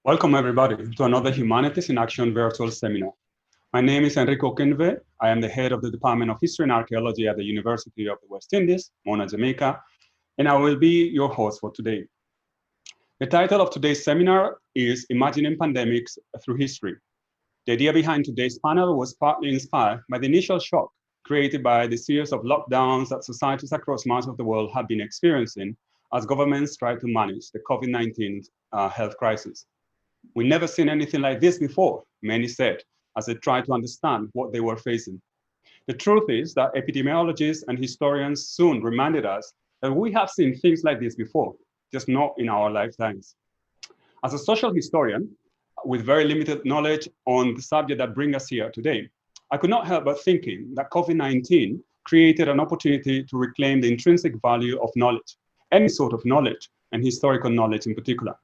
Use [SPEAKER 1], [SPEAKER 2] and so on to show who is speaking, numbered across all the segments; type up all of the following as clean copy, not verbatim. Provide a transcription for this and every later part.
[SPEAKER 1] Welcome everybody to another Humanities in Action virtual seminar. My name is Enrique Okenve. I am the head of the Department of History and Archaeology at the University of the West Indies, Mona, Jamaica, and I will be your host for today. The title of today's seminar is Imagining Pandemics Through History. The idea behind today's panel was partly inspired by the initial shock created by the series of lockdowns that societies across much of the world have been experiencing as governments try to manage the COVID-19 health crisis. We've never seen anything like this before, many said, as they tried to understand what they were facing. The truth is that epidemiologists and historians soon reminded us that we have seen things like this before, just not in our lifetimes. As a social historian, with very limited knowledge on the subject that brings us here today, I could not help but thinking that COVID-19 created an opportunity to reclaim the intrinsic value of knowledge, any sort of knowledge, and historical knowledge in particular.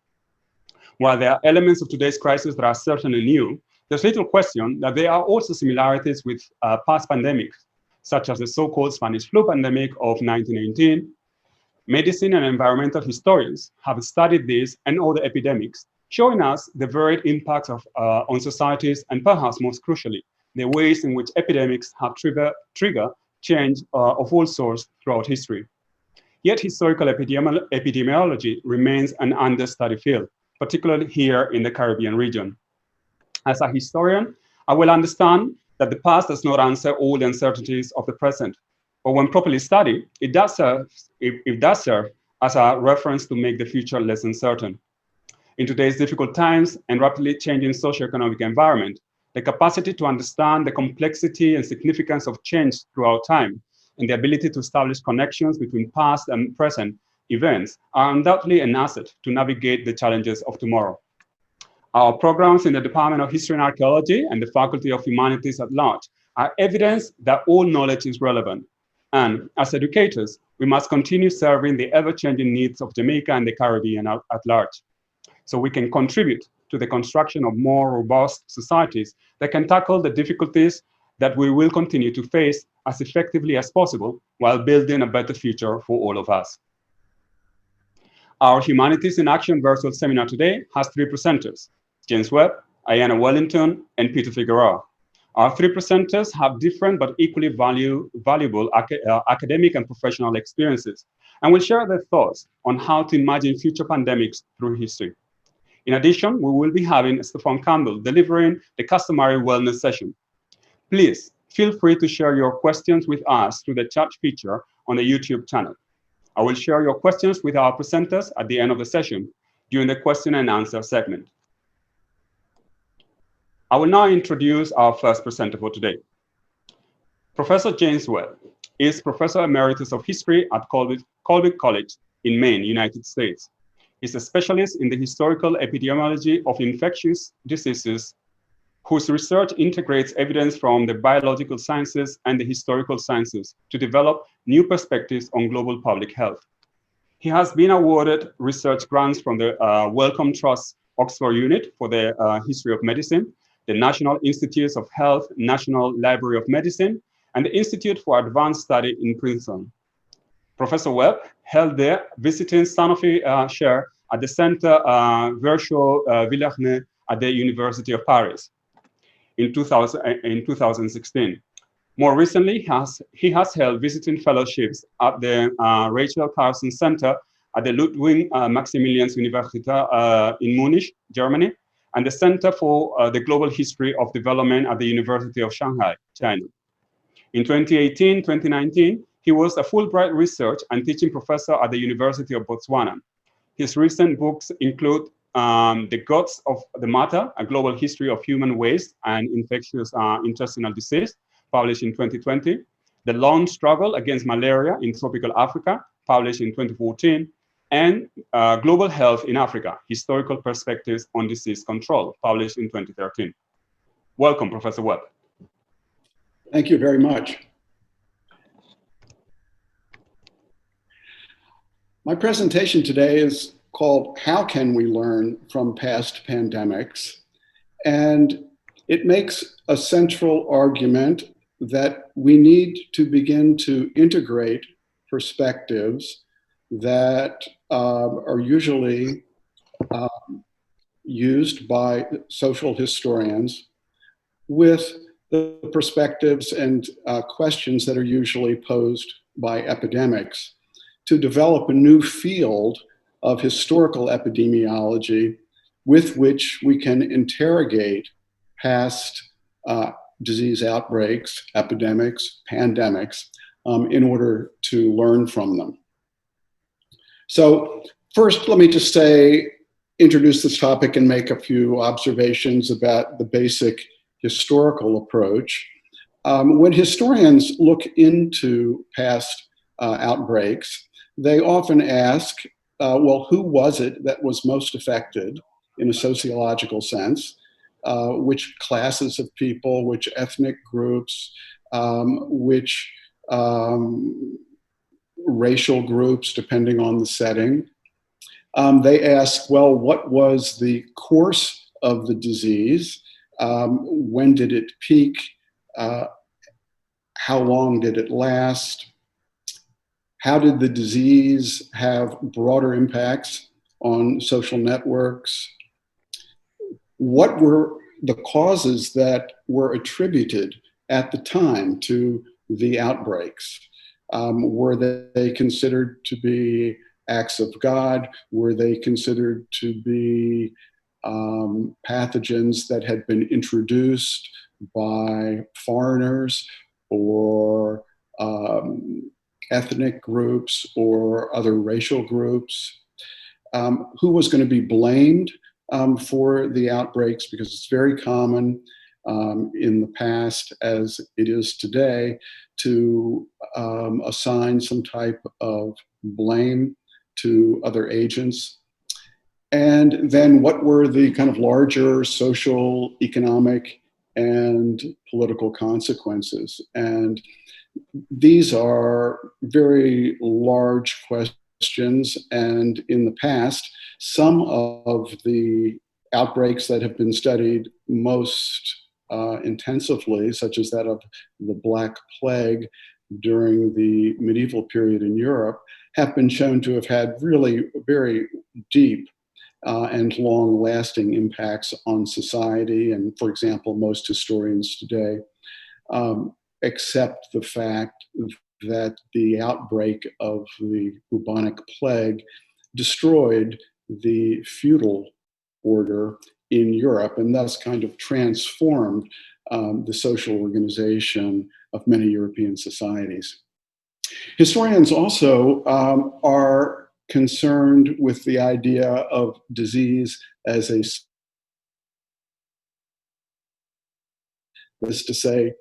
[SPEAKER 1] While there are elements of today's crisis that are certainly new, there's little question that there are also similarities with past pandemics, such as the so-called Spanish flu pandemic of 1918. Medicine and environmental historians have studied this and other epidemics, showing us the varied impacts on societies and perhaps most crucially, the ways in which epidemics have triggered change of all sorts throughout history. Yet historical epidemiology remains an understudied field, particularly here in the Caribbean region. As a historian, I will understand that the past does not answer all the uncertainties of the present, but when properly studied, it does serve as a reference to make the future less uncertain. In today's difficult times and rapidly changing socioeconomic environment, the capacity to understand the complexity and significance of change throughout time and the ability to establish connections between past and present events are undoubtedly an asset to navigate the challenges of tomorrow. Our programs in the Department of History and Archaeology and the Faculty of Humanities at large are evidence that all knowledge is relevant. And as educators, we must continue serving the ever-changing needs of Jamaica and the Caribbean at large, so we can contribute to the construction of more robust societies that can tackle the difficulties that we will continue to face as effectively as possible while building a better future for all of us. Our Humanities in Action virtual seminar today has three presenters: James Webb, Iyanna Wellington, and Peter Figueroa. Our three presenters have different but equally valuable academic and professional experiences, and will share their thoughts on how to imagine future pandemics through history. In addition, we will be having Steffon Campbell delivering the customary wellness session. Please feel free to share your questions with us through the chat feature on the YouTube channel. I will share your questions with our presenters at the end of the session during the question and answer segment. I will now introduce our first presenter for today. Professor James Webb is Professor Emeritus of History at Colby College in Maine, United States. He's a specialist in the historical epidemiology of infectious diseases, whose research integrates evidence from the biological sciences and the historical sciences to develop new perspectives on global public health. He has been awarded research grants from the Wellcome Trust Oxford Unit for the History of Medicine, the National Institutes of Health, National Library of Medicine, and the Institute for Advanced Study in Princeton. Professor Webb held the visiting Sanofi chair at the Centre Virchow Villarnay at the University of Paris in 2016. More recently, he has held visiting fellowships at the Rachel Carson Center at the Ludwig Maximilians Universität in Munich, Germany, and the Center for the Global History of Development at the University of Shanghai, China. In 2018-2019, he was a Fulbright research and teaching professor at the University of Botswana. His recent books include The Gods of the Matter, A Global History of Human Waste and Infectious Intestinal Disease, published in 2020, The Long Struggle Against Malaria in Tropical Africa, published in 2014, and Global Health in Africa, Historical Perspectives on Disease Control, published in 2013. Welcome, Professor Webb.
[SPEAKER 2] Thank you very much. My presentation today is called How Can We Learn from Past Pandemics? And it makes a central argument that we need to begin to integrate perspectives that are usually used by social historians with the perspectives and questions that are usually posed by epidemics to develop a new field of historical epidemiology with which we can interrogate past disease outbreaks, epidemics, pandemics, in order to learn from them. So first, let me just introduce this topic and make a few observations about the basic historical approach. When historians look into past outbreaks, they often ask, well, who was it that was most affected in a sociological sense? Which classes of people, which ethnic groups, which racial groups, depending on the setting. They ask, well, what was the course of the disease? When did it peak? How long did it last? How did the disease have broader impacts on social networks? What were the causes that were attributed at the time to the outbreaks? Were they considered to be acts of God? Were they considered to be pathogens that had been introduced by foreigners or ethnic groups or other racial groups? Who was going to be blamed for the outbreaks? Because it's very common in the past, as it is today, to assign some type of blame to other agents. And then what were the kind of larger social, economic, and political consequences? And these are very large questions. And in the past, some of the outbreaks that have been studied most intensively, such as that of the Black Plague during the medieval period in Europe, have been shown to have had really very deep and long-lasting impacts on society. And for example, most historians today accept the fact that the outbreak of the bubonic plague destroyed the feudal order in Europe and thus kind of transformed the social organization of many European societies. Historians also are concerned with the idea of disease as a, is to say,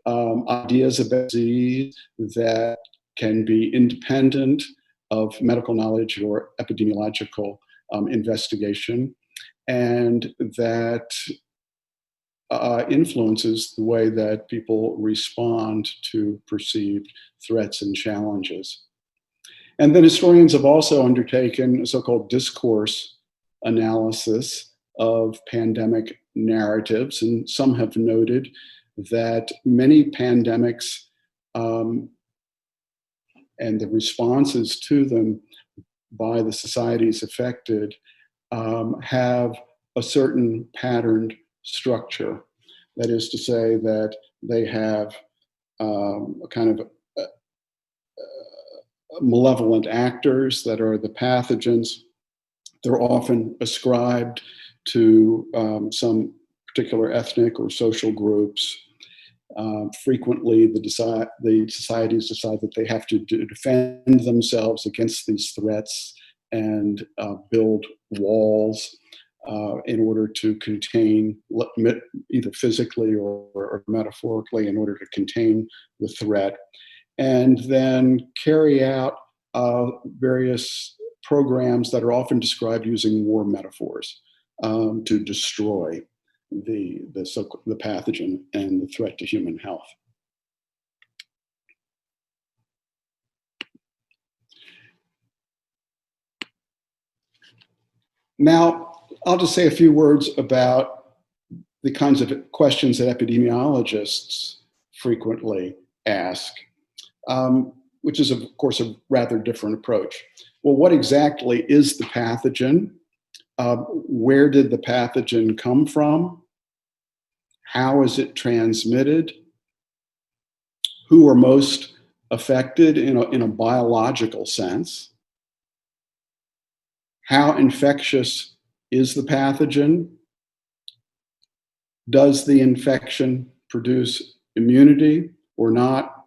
[SPEAKER 2] ideas about disease that can be independent of medical knowledge or epidemiological investigation, and that influences the way that people respond to perceived threats and challenges. And then historians have also undertaken a so-called discourse analysis of pandemic narratives, and some have noted that many pandemics and the responses to them by the societies affected have a certain patterned structure. That is to say that they have a kind of malevolent actors that are the pathogens. They're often ascribed to some particular ethnic or social groups. Frequently, the societies decide that they have to defend themselves against these threats and build walls in order to contain, either physically or metaphorically, in order to contain the threat, and then carry out various programs that are often described using war metaphors to destroy the pathogen and the threat to human health. Now, I'll just say a few words about the kinds of questions that epidemiologists frequently ask, which is, of course, a rather different approach. Well, what exactly is the pathogen? where did the pathogen come from? How is it transmitted? Who are most affected in a biological sense? How infectious is the pathogen? Does the infection produce immunity or not?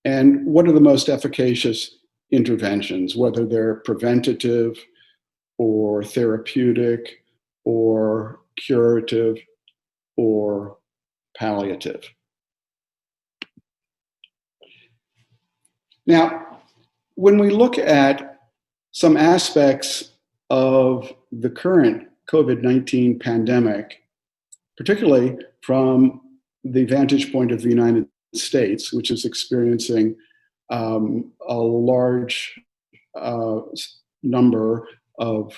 [SPEAKER 2] And what are the most efficacious interventions, whether they're preventative or therapeutic or curative or palliative? Now, when we look at some aspects of the current COVID-19 pandemic, particularly from the vantage point of the United States, which is experiencing a large number of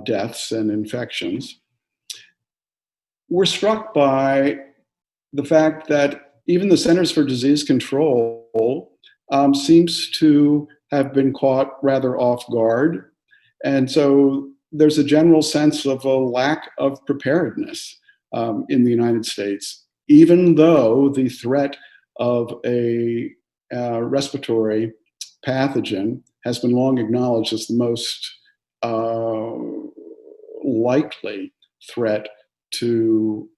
[SPEAKER 2] deaths and infections, we're struck by the fact that even the Centers for Disease Control seems to have been caught rather off guard. And so there's a general sense of a lack of preparedness in the United States, even though the threat of a respiratory pathogen has been long acknowledged as the most likely threat to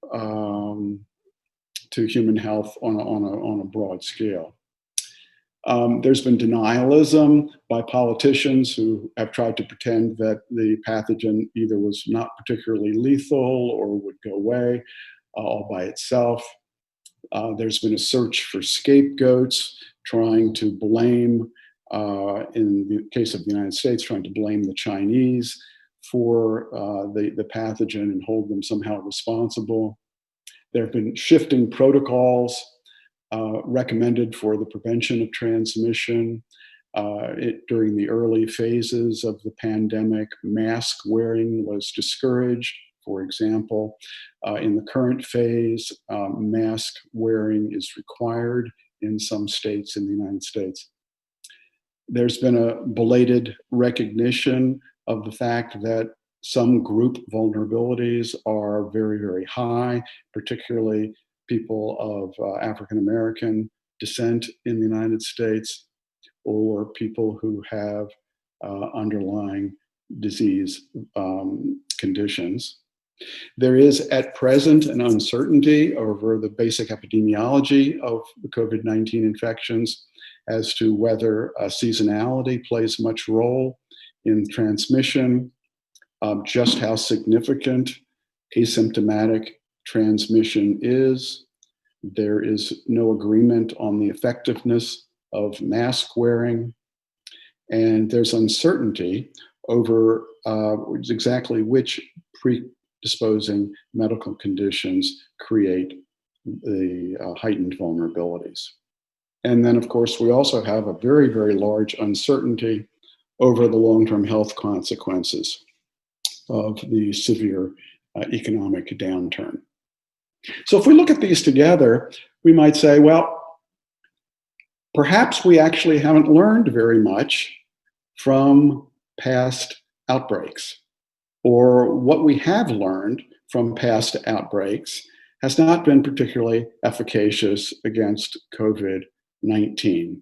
[SPEAKER 2] human health on a broad scale. There's been denialism by politicians who have tried to pretend that the pathogen either was not particularly lethal or would go away all by itself. There's been a search for scapegoats, trying to blame, in the case of the United States, trying to blame the Chinese for the pathogen and hold them somehow responsible. There have been shifting protocols recommended for the prevention of transmission. During the early phases of the pandemic, mask wearing was discouraged. For example, in the current phase, mask wearing is required in some states in the United States. There's been a belated recognition of the fact that some group vulnerabilities are very, very high, particularly people of African American descent in the United States, or people who have underlying disease conditions. There is at present an uncertainty over the basic epidemiology of the COVID-19 infections as to whether seasonality plays much role in transmission, just how significant asymptomatic transmission is. There is no agreement on the effectiveness of mask wearing, and there's uncertainty over exactly which predisposing medical conditions create the heightened vulnerabilities. And then, of course, we also have a very, very large uncertainty over the long-term health consequences of the severe economic downturn. So if we look at these together, we might say, well, perhaps we actually haven't learned very much from past outbreaks, or what we have learned from past outbreaks has not been particularly efficacious against COVID-19.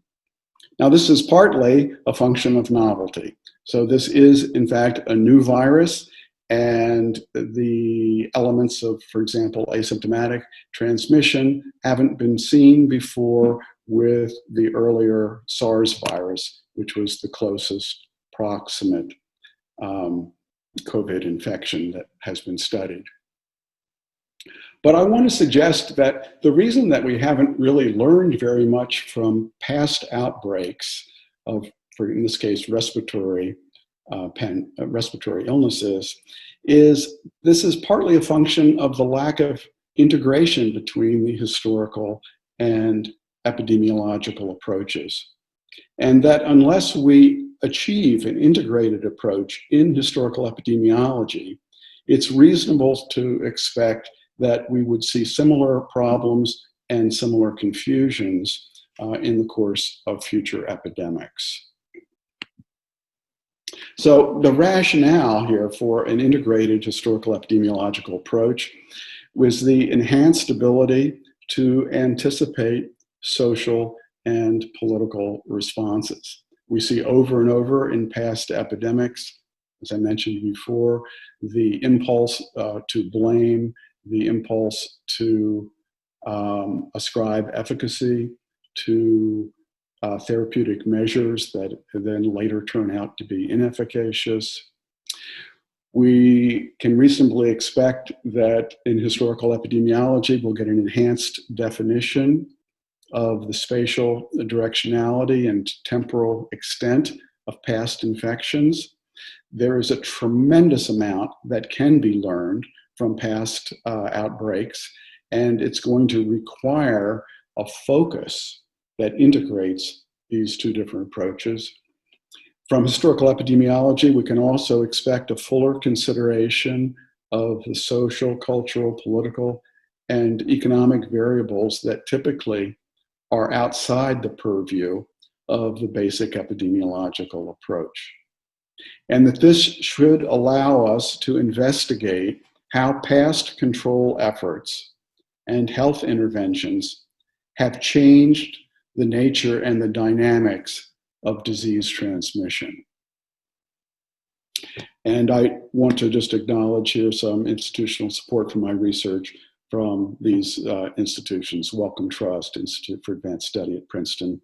[SPEAKER 2] Now, this is partly a function of novelty. So this is, in fact, a new virus, and the elements of, for example, asymptomatic transmission haven't been seen before with the earlier SARS virus, which was the closest proximate COVID infection that has been studied. But I want to suggest that the reason that we haven't really learned very much from past outbreaks of, in this case, respiratory illnesses, is this is partly a function of the lack of integration between the historical and epidemiological approaches. And that unless we achieve an integrated approach in historical epidemiology, it's reasonable to expect that we would see similar problems and similar confusions in the course of future epidemics. So the rationale here for an integrated historical epidemiological approach was the enhanced ability to anticipate social and political responses. We see over and over in past epidemics, as I mentioned before, the impulse to blame, the impulse to ascribe efficacy to therapeutic measures that then later turn out to be inefficacious. We can reasonably expect that in historical epidemiology, we'll get an enhanced definition of the spatial directionality and temporal extent of past infections. There is a tremendous amount that can be learned from past outbreaks, and it's going to require a focus that integrates these two different approaches. From historical epidemiology, we can also expect a fuller consideration of the social, cultural, political, and economic variables that typically are outside the purview of the basic epidemiological approach. And that this should allow us to investigate how past control efforts and health interventions have changed the nature and the dynamics of disease transmission. And I want to just acknowledge here some institutional support for my research from these institutions: Wellcome Trust, Institute for Advanced Study at Princeton,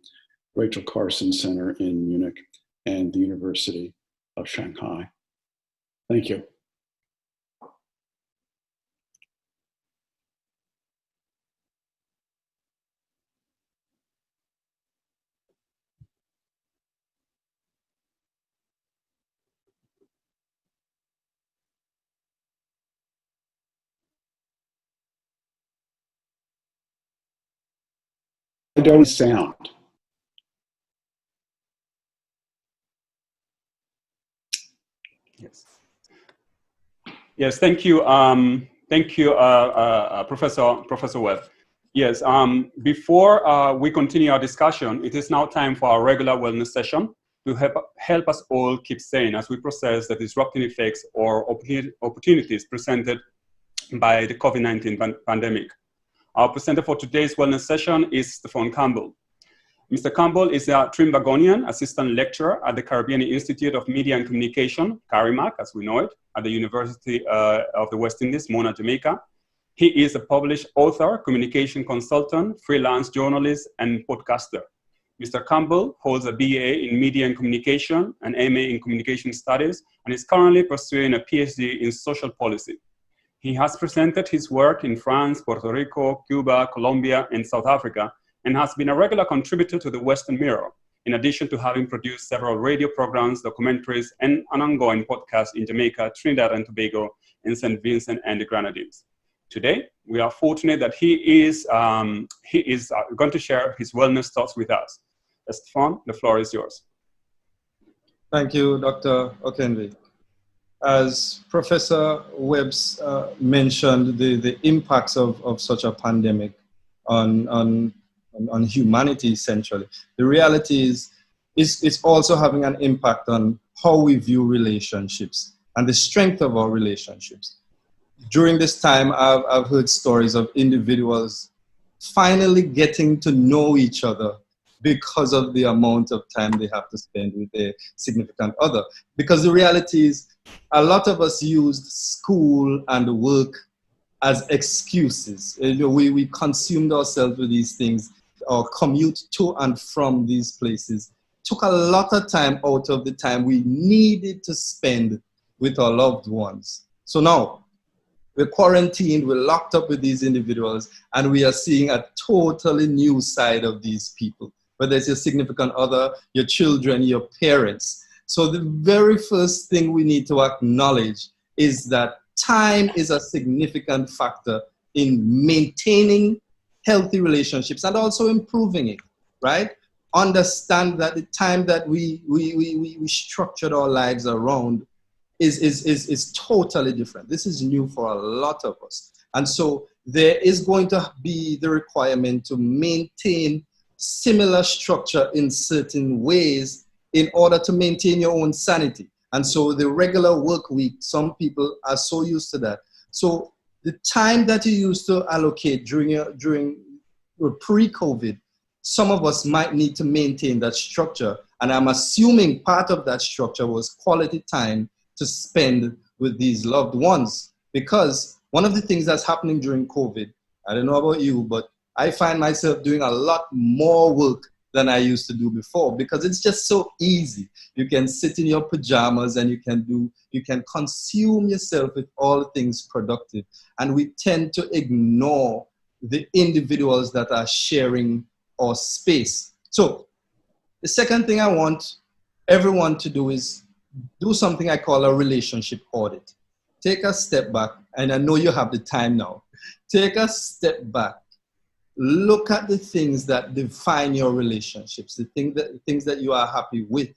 [SPEAKER 2] Rachel Carson Center in Munich, and the University of Shanghai. Thank you. I don't sound.
[SPEAKER 1] Yes. Yes, thank you. Thank you, Professor Webb. Yes, before we continue our discussion, it is now time for our regular wellness session to help us all keep sane as we process the disrupting effects or opportunities presented by the COVID-19 pandemic. Our presenter for today's wellness session is Steffon Campbell. Mr. Campbell is a Trinbagonian assistant lecturer at the Caribbean Institute of Media and Communication, CARIMAC, as we know it, at the University of the West Indies, Mona, Jamaica. He is a published author, communication consultant, freelance journalist, and podcaster. Mr. Campbell holds a BA in Media and Communication, an MA in Communication Studies, and is currently pursuing a PhD in Social Policy. He has presented his work in France, Puerto Rico, Cuba, Colombia, and South Africa, and has been a regular contributor to the Western Mirror, in addition to having produced several radio programs, documentaries, and an ongoing podcast in Jamaica, Trinidad and Tobago, and St. Vincent and the Grenadines. Today, we are fortunate that he is going to share his wellness thoughts with us. Steffon, the floor is yours.
[SPEAKER 3] Thank you, Dr. Okenve. As Professor Webb mentioned, the impacts of such a pandemic on humanity, essentially. The reality is it's also having an impact on how we view relationships and the strength of our relationships. During this time, I've heard stories of individuals finally getting to know each other because of the amount of time they have to spend with their significant other. Because the reality is, a lot of us used school and work as excuses. We consumed ourselves with these things. Our commute to and from these places took a lot of time out of the time we needed to spend with our loved ones. So now, we're quarantined, we're locked up with these individuals, and we are seeing a totally new side of these people, whether it's your significant other, your children, your parents. So the very first thing we need to acknowledge is that time is a significant factor in maintaining healthy relationships and also improving it, right? Understand that the time that we structured our lives around is totally different. This is new for a lot of us. And so there is going to be the requirement to maintain similar structure in certain ways in order to maintain your own sanity. And so the regular work week, some people are so used to that. So the time that you used to allocate during pre-COVID, some of us might need to maintain that structure. And I'm assuming part of that structure was quality time to spend with these loved ones. Because one of the things that's happening during COVID, I don't know about you, but I find myself doing a lot more work than I used to do before, because it's just so easy. You can sit in your pajamas and you can consume yourself with all things productive. And we tend to ignore the individuals that are sharing our space. So the second thing I want everyone to do is do something I call a relationship audit. Take a step back, and I know you have the time now. Take a step back. Look at the things that define your relationships, the things that you are happy with,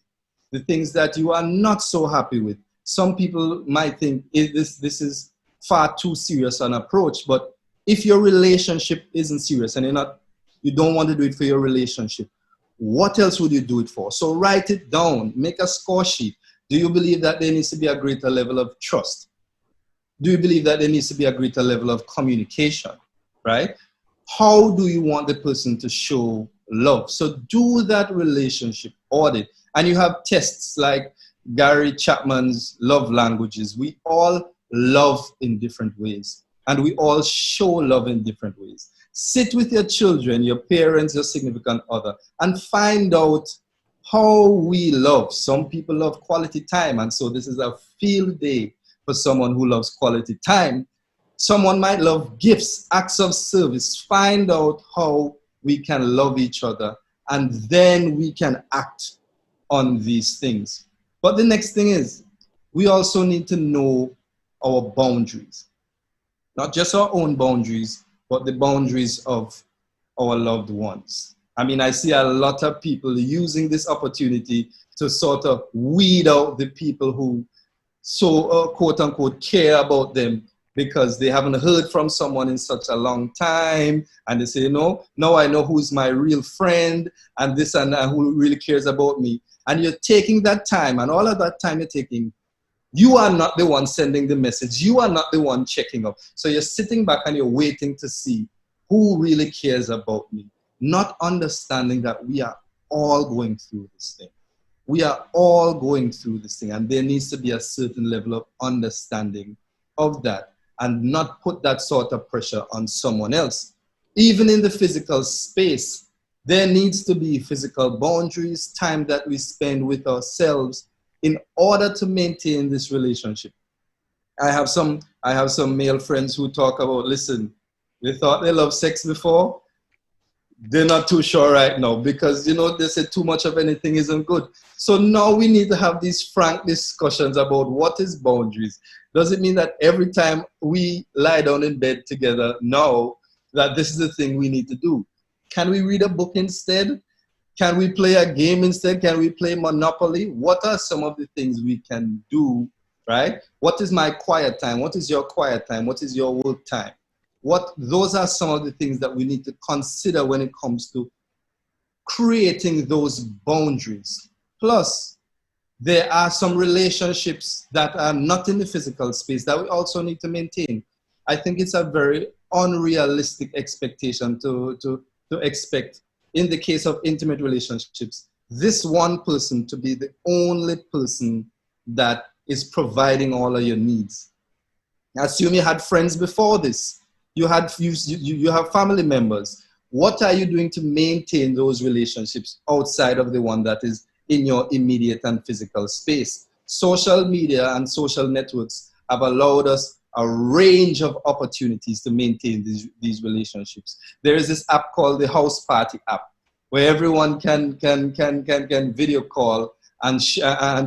[SPEAKER 3] the things that you are not so happy with. Some people might think this is far too serious an approach, but if your relationship isn't serious and you don't want to do it for your relationship, what else would you do it for? So write it down, make a score sheet. Do you believe that there needs to be a greater level of trust? Do you believe that there needs to be a greater level of communication, right? How do you want the person to show love? So do that relationship audit. And you have tests like Gary Chapman's love languages. We all love in different ways, and we all show love in different ways. Sit with your children, your parents, your significant other, and find out how we love. Some people love quality time, and so this is a field day for someone who loves quality time. Someone might love gifts, acts of service. Find out how we can love each other, and then we can act on these things. But the next thing is, we also need to know our boundaries. Not just our own boundaries, but the boundaries of our loved ones. I mean, I see a lot of people using this opportunity to sort of weed out the people who so quote unquote care about them, because they haven't heard from someone in such a long time, and they say, no, now I know who's my real friend, and this and who really cares about me. And you're taking that time, and all of that time you're taking, you are not the one sending the message. You are not the one checking up. So you're sitting back and you're waiting to see who really cares about me, not understanding that we are all going through this thing. We are all going through this thing, and there needs to be a certain level of understanding of that, and not put that sort of pressure on someone else. Even in the physical space, there needs to be physical boundaries, time that we spend with ourselves in order to maintain this relationship. I have some male friends who talk about, listen, they thought they loved sex before. They're not too sure right now, because, you know, they say too much of anything isn't good. So now we need to have these frank discussions about what is boundaries. Does it mean that every time we lie down in bed together now, that this is the thing we need to do? Can we read a book instead? Can we play a game instead? Can we play Monopoly? What are some of the things we can do, right? What is my quiet time? What is your quiet time? What is your work time? Those are some of the things that we need to consider when it comes to creating those boundaries. Plus, there are some relationships that are not in the physical space that we also need to maintain. I think it's a very unrealistic expectation to expect, in the case of intimate relationships, this one person to be the only person that is providing all of your needs. Assume you had friends before this. You have family members. What are you doing to maintain those relationships outside of the one that is in your immediate and physical space? Social media and social networks have allowed us a range of opportunities to maintain these relationships. There is this app called the House Party app, where everyone can video call and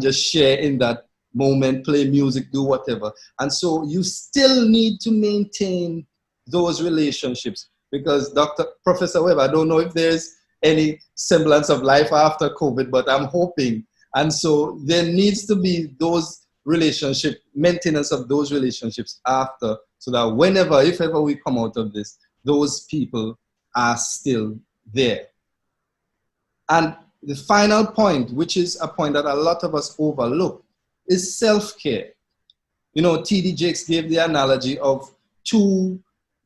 [SPEAKER 3] just share in that moment, play music, do whatever. And so you still need to maintain those relationships, because Professor Webb, I don't know if there's any semblance of life after COVID, but I'm hoping. And so there needs to be those maintenance of those relationships after, so that whenever, if ever we come out of this, those people are still there. And the final point, which is a point that a lot of us overlook, is self-care. You know, T.D. Jakes gave the analogy of two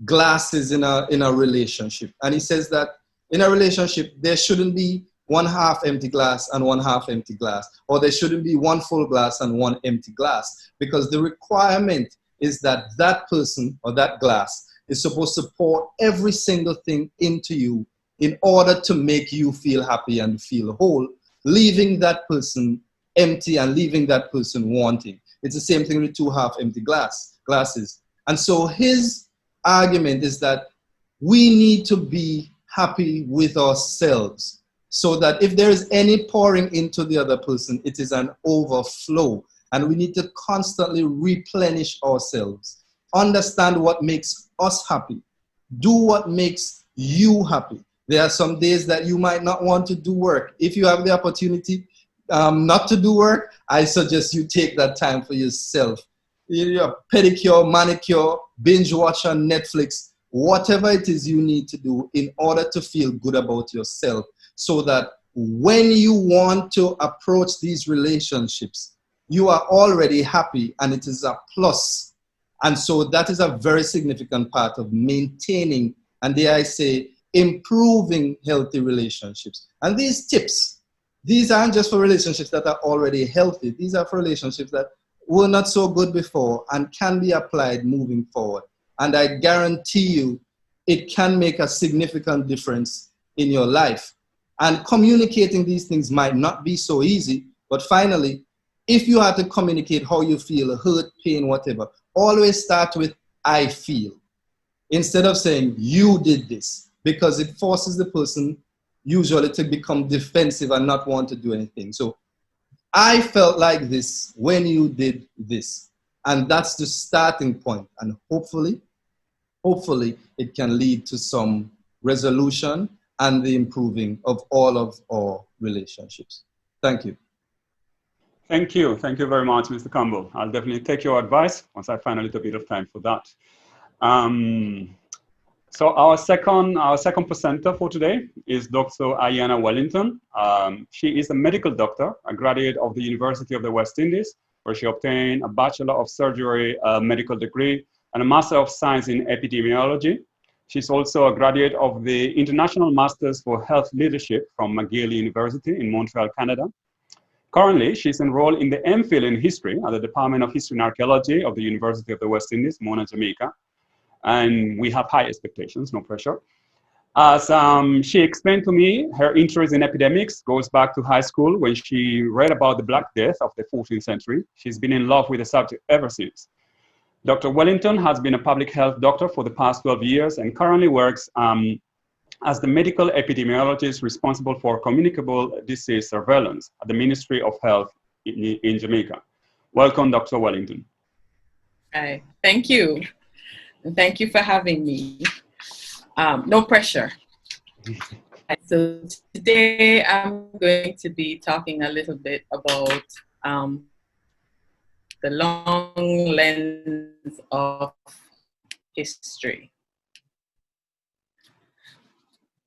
[SPEAKER 3] glasses in a relationship. And he says that in a relationship, there shouldn't be one half empty glass and one half empty glass, or there shouldn't be one full glass and one empty glass, because the requirement is that that person or that glass is supposed to pour every single thing into you in order to make you feel happy and feel whole, leaving that person empty and leaving that person wanting. It's the same thing with two half empty glasses. And so his argument is that we need to be happy with ourselves, so that if there is any pouring into the other person, it is an overflow. And we need to constantly replenish ourselves. Understand what makes us happy. Do what makes you happy. There are some days that you might not want to do work. If you have the opportunity not to do work, I suggest you take that time for yourself. Your pedicure, manicure, binge watch on Netflix, whatever it is you need to do in order to feel good about yourself, so that when you want to approach these relationships, you are already happy and it is a plus. And so that is a very significant part of maintaining, and dare I say, improving healthy relationships. And these tips, these aren't just for relationships that are already healthy. These are for relationships that were not so good before and can be applied moving forward. And I guarantee you, it can make a significant difference in your life. And communicating these things might not be so easy, but finally, if you have to communicate how you feel, hurt, pain, whatever, always start with, I feel, instead of saying, you did this, because it forces the person usually to become defensive and not want to do anything. So, I felt like this when you did this. And that's the starting point. And hopefully, it can lead to some resolution and the improving of all of our relationships. Thank you.
[SPEAKER 1] Thank you. Thank you very much, Mr. Campbell. I'll definitely take your advice once I find a little bit of time for that. So our second presenter for today is Dr. Iyanna Wellington. She is a medical doctor, a graduate of the University of the West Indies, where she obtained a Bachelor of Surgery medical degree and a Master of Science in Epidemiology. She's also a graduate of the International Masters for Health Leadership from McGill University in Montreal, Canada. Currently, she's enrolled in the MPhil in History at the Department of History and Archaeology of the University of the West Indies, Mona, Jamaica. And we have high expectations, no pressure. As she explained to me, her interest in epidemics goes back to high school when she read about the Black Death of the 14th century. She's been in love with the subject ever since. Dr. Wellington has been a public health doctor for the past 12 years and currently works as the medical epidemiologist responsible for communicable disease surveillance at the Ministry of Health in Jamaica. Welcome, Dr. Wellington.
[SPEAKER 4] Hi, thank you. And thank you for having me. No pressure. So today I'm going to be talking a little bit about the long lens of history.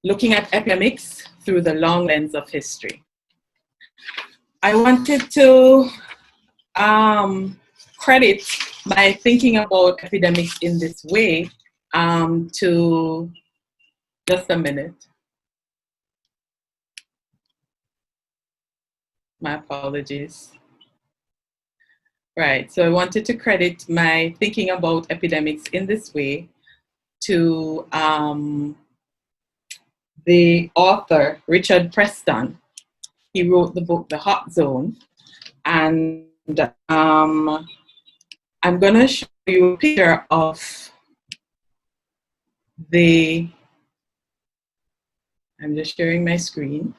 [SPEAKER 4] Looking at epidemics through the long lens of history. I wanted to credit my thinking about epidemics in this way to, just a minute. My apologies. Right, so I wanted to credit my thinking about epidemics in this way to the author, Richard Preston. He wrote the book, The Hot Zone, and I'm gonna show you a picture of I'm just sharing my screen,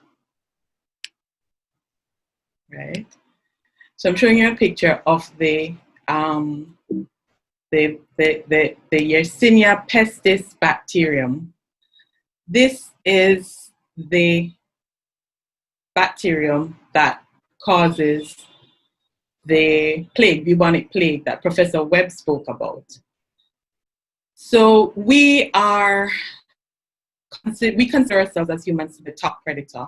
[SPEAKER 4] right? So I'm showing you a picture of the Yersinia pestis bacterium. This is the bacterium that causes the plague, bubonic plague, that Professor Webb spoke about. So we consider ourselves as humans the top predator.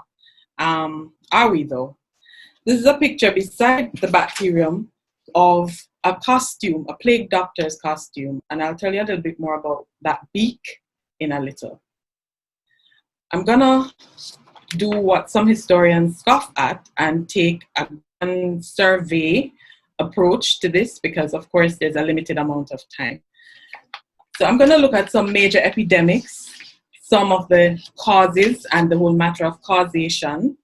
[SPEAKER 4] Are we though? This is a picture beside the bacterium. of a costume, a plague doctor's costume, and I'll tell you a little bit more about that beak in a little. I'm gonna do what some historians scoff at and take a survey approach to this, because of course there's a limited amount of time. So I'm gonna look at some major epidemics, some of the causes and the whole matter of causation.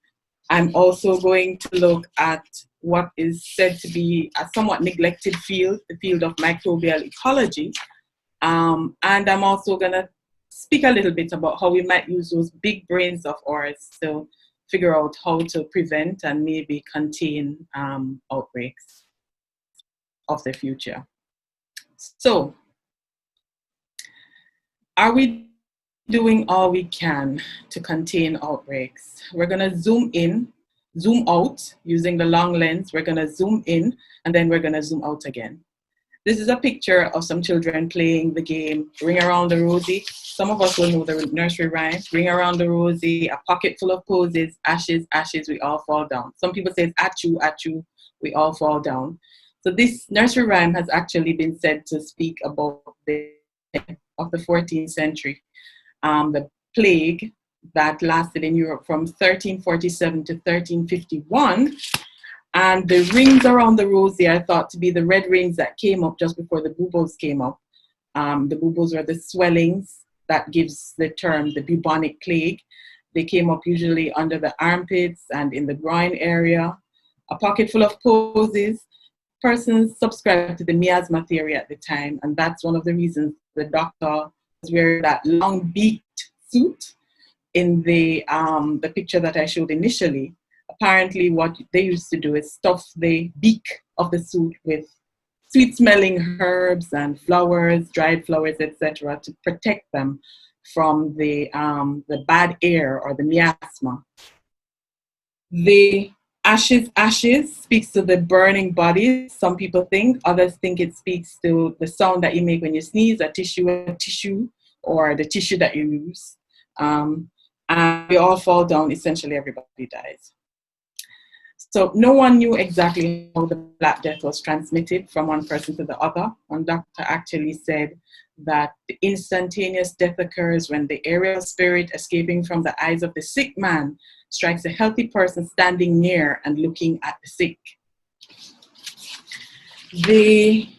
[SPEAKER 4] I'm also going to look at what is said to be a somewhat neglected field, the field of microbial ecology. And I'm also gonna speak a little bit about how we might use those big brains of ours to figure out how to prevent and maybe contain outbreaks of the future. So, are we doing all we can to contain outbreaks? We're gonna zoom in, zoom out using the long lens. We're gonna zoom in and then we're gonna zoom out again. This is a picture of some children playing the game, Ring Around the Rosie. Some of us will know the nursery rhyme. Ring around the Rosie, a pocket full of posies, ashes, ashes, we all fall down. Some people say it's achoo, we all fall down. So this nursery rhyme has actually been said to speak about the 14th century. The plague that lasted in Europe from 1347 to 1351. And the rings around the rosy are thought to be the red rings that came up just before the buboes came up. The buboes are the swellings that gives the term the bubonic plague. They came up usually under the armpits and in the groin area. A pocket full of posies. Persons subscribed to the miasma theory at the time, and that's one of the reasons the doctor was wearing that long beaked suit in the picture that I showed initially. Apparently what they used to do is stuff the beak of the suit with sweet-smelling herbs and flowers, dried flowers, etc., to protect them from the bad air or the miasma. The ashes speaks to the burning body. Some people think, others think it speaks to the sound that you make when you sneeze, a tissue, or the tissue that you use. And we all fall down, essentially everybody dies. So no one knew exactly how the Black Death was transmitted from one person to the other. One doctor actually said that the instantaneous death occurs when the aerial spirit escaping from the eyes of the sick man strikes a healthy person standing near and looking at the sick. The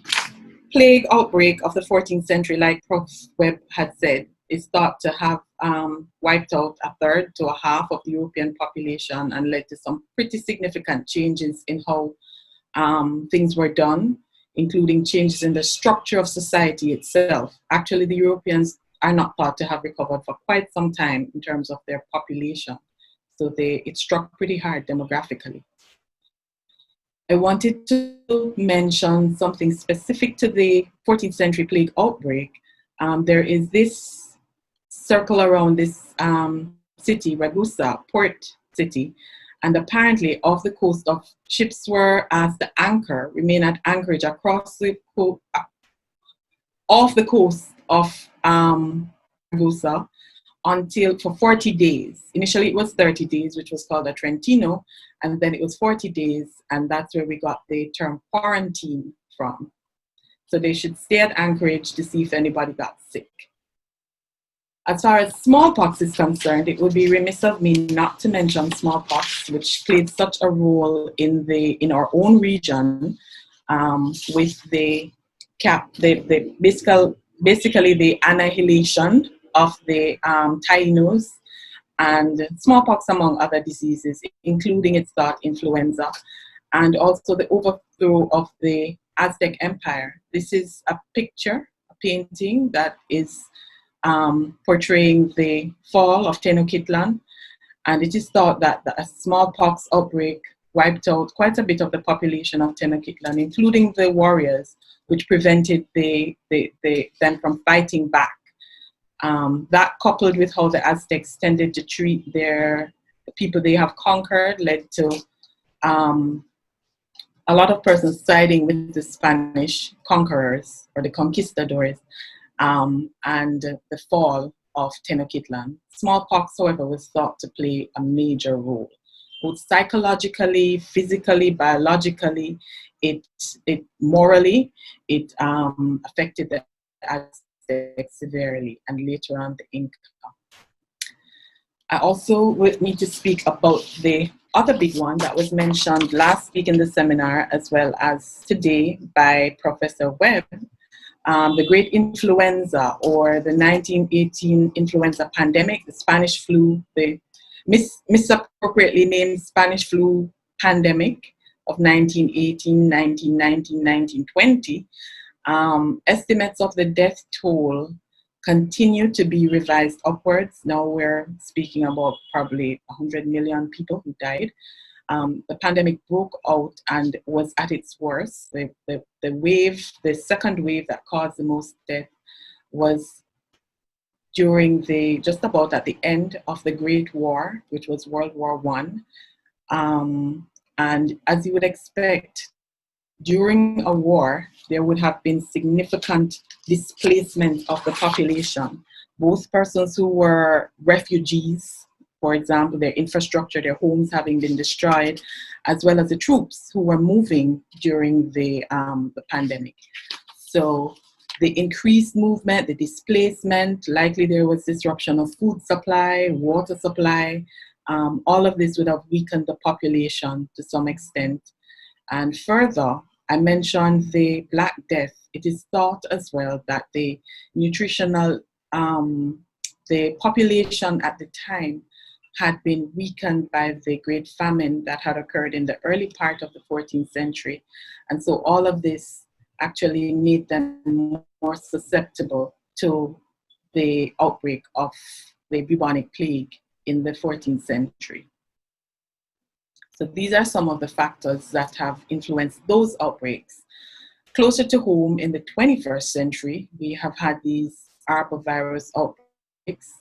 [SPEAKER 4] plague outbreak of the 14th century, like Prof. Webb had said, is thought to have wiped out a third to a half of the European population and led to some pretty significant changes in how things were done, including changes in the structure of society itself. Actually, the Europeans are not thought to have recovered for quite some time in terms of their population. So it struck pretty hard demographically. I wanted to mention something specific to the 14th century plague outbreak. There is this circle around this city, Ragusa, port city, and apparently off the coast of ships were asked to anchor, remain at anchorage across the off the coast of Ragusa for 40 days. Initially it was 30 days, which was called a Trentino, and then it was 40 days, and that's where we got the term quarantine from. So they should stay at anchorage to see if anybody got sick. As far as smallpox is concerned, it would be remiss of me not to mention smallpox, which played such a role in our own region with basically the annihilation of the Tainos and smallpox, among other diseases, including its thought influenza, and also the overthrow of the Aztec Empire. This is a picture, a painting that is portraying the fall of Tenochtitlan, and it is thought that a smallpox outbreak wiped out quite a bit of the population of Tenochtitlan, including the warriors, which prevented them from fighting back. That, coupled with how the Aztecs tended to treat the people they have conquered, led to a lot of persons siding with the Spanish conquerors or the conquistadors, and the fall of Tenochtitlan. Smallpox, however, was thought to play a major role, both psychologically, physically, biologically, it morally, it affected the aspect severely, and later on the income. I also would need to speak about the other big one that was mentioned last week in the seminar, as well as today by Professor Webb, the great influenza, or the 1918 influenza pandemic, the Spanish flu, the misappropriately named Spanish flu pandemic of 1918, 1919, 1920. Estimates of the death toll continue to be revised upwards. Now we're speaking about probably 100 million people who died. The pandemic broke out and was at its worst. The second wave that caused the most death was during just about at the end of the Great War, which was World War I. And as you would expect, during a war, there would have been significant displacement of the population, both persons who were refugees, for example, their infrastructure, their homes having been destroyed, as well as the troops who were moving during the pandemic. So the increased movement, the displacement, likely there was disruption of food supply, water supply, all of this would have weakened the population to some extent. And further, I mentioned the Black Death. It is thought as well that the population at the time had been weakened by the Great Famine that had occurred in the early part of the 14th century. And so all of this actually made them more susceptible to the outbreak of the bubonic plague in the 14th century. So these are some of the factors that have influenced those outbreaks. Closer to home in the 21st century, we have had these arbovirus outbreaks,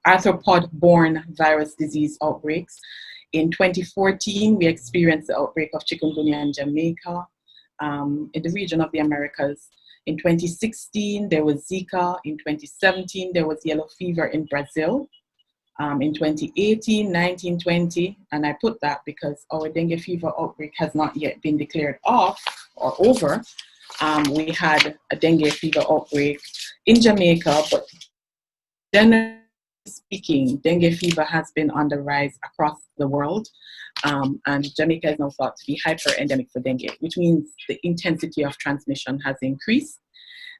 [SPEAKER 4] arthropod-borne virus disease outbreaks. In 2014, we experienced the outbreak of chikungunya in Jamaica, in the region of the Americas. In 2016, there was Zika. In 2017, there was yellow fever in Brazil. In 2018, 19, 20, and I put that because our dengue fever outbreak has not yet been declared off or over. We had a dengue fever outbreak in Jamaica, but generally speaking, dengue fever has been on the rise across the world, and Jamaica is now thought to be hyper-endemic for dengue, which means the intensity of transmission has increased.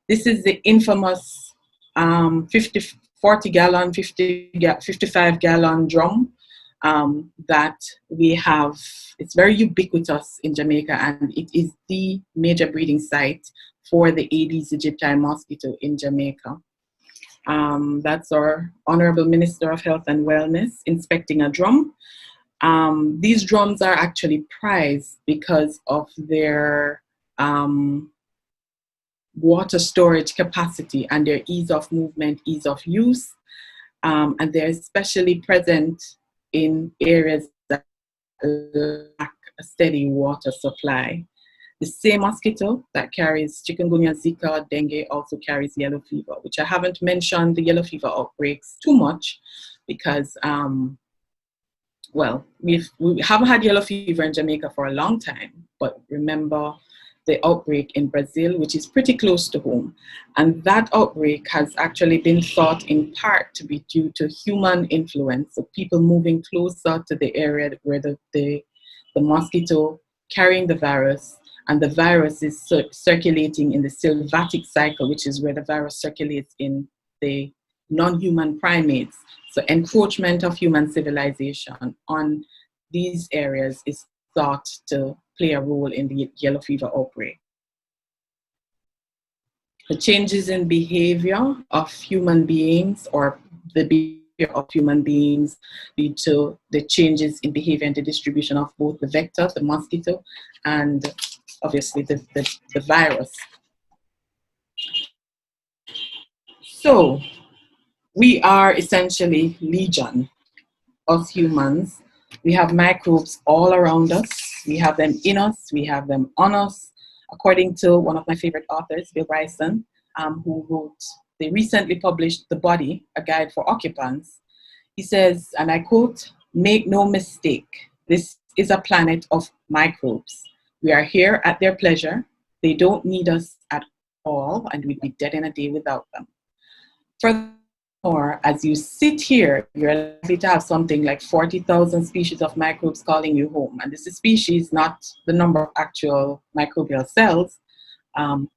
[SPEAKER 4] This is the infamous 40-gallon, 55-gallon drum that we have. It's very ubiquitous in Jamaica, and it is the major breeding site for the Aedes aegypti mosquito in Jamaica. That's our Honorable Minister of Health and Wellness inspecting a drum. These drums are actually prized because of their water storage capacity and their ease of movement, ease of use, and they're especially present in areas that lack a steady water supply. The same mosquito that carries chikungunya, Zika, dengue also carries yellow fever, which I haven't mentioned the yellow fever outbreaks too much because, well, we haven't had yellow fever in Jamaica for a long time, but remember the outbreak in Brazil, which is pretty close to home. And that outbreak has actually been thought in part to be due to human influence, so people moving closer to the area where the mosquito carrying the virus, and the virus is circulating in the sylvatic cycle, which is where the virus circulates in the non-human primates. So encroachment of human civilization on these areas is thought to play a role in the yellow fever outbreak. The changes in behavior of human beings, or the behavior of human beings, lead to the changes in behavior and the distribution of both the vector, the mosquito, and obviously the virus. So we are essentially legion, us humans. We have microbes all around us. We have them in us. We have them on us. According to one of my favorite authors, Bill Bryson, who wrote the recently published The Body, A Guide for Occupants, he says, and I quote, "Make no mistake, this is a planet of microbes. We are here at their pleasure. They don't need us at all, and we'd be dead in a day without them. Furthermore, as you sit here, you're likely to have something like 40,000 species of microbes calling you home. And this is species, not the number of actual microbial cells.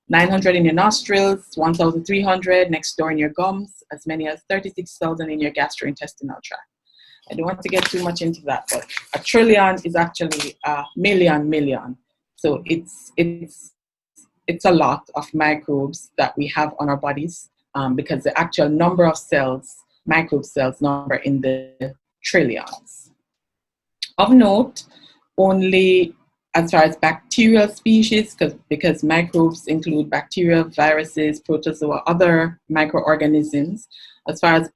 [SPEAKER 4] 900 in your nostrils, 1,300 next door in your gums, as many as 36,000 in your gastrointestinal tract. I don't want to get too much into that, but a trillion is actually a million. So it's a lot of microbes that we have on our bodies, because the actual number of cells, microbe cells, number in the trillions. Of note, only as far as bacterial species, because microbes include bacteria, viruses, protozoa, other microorganisms. As far as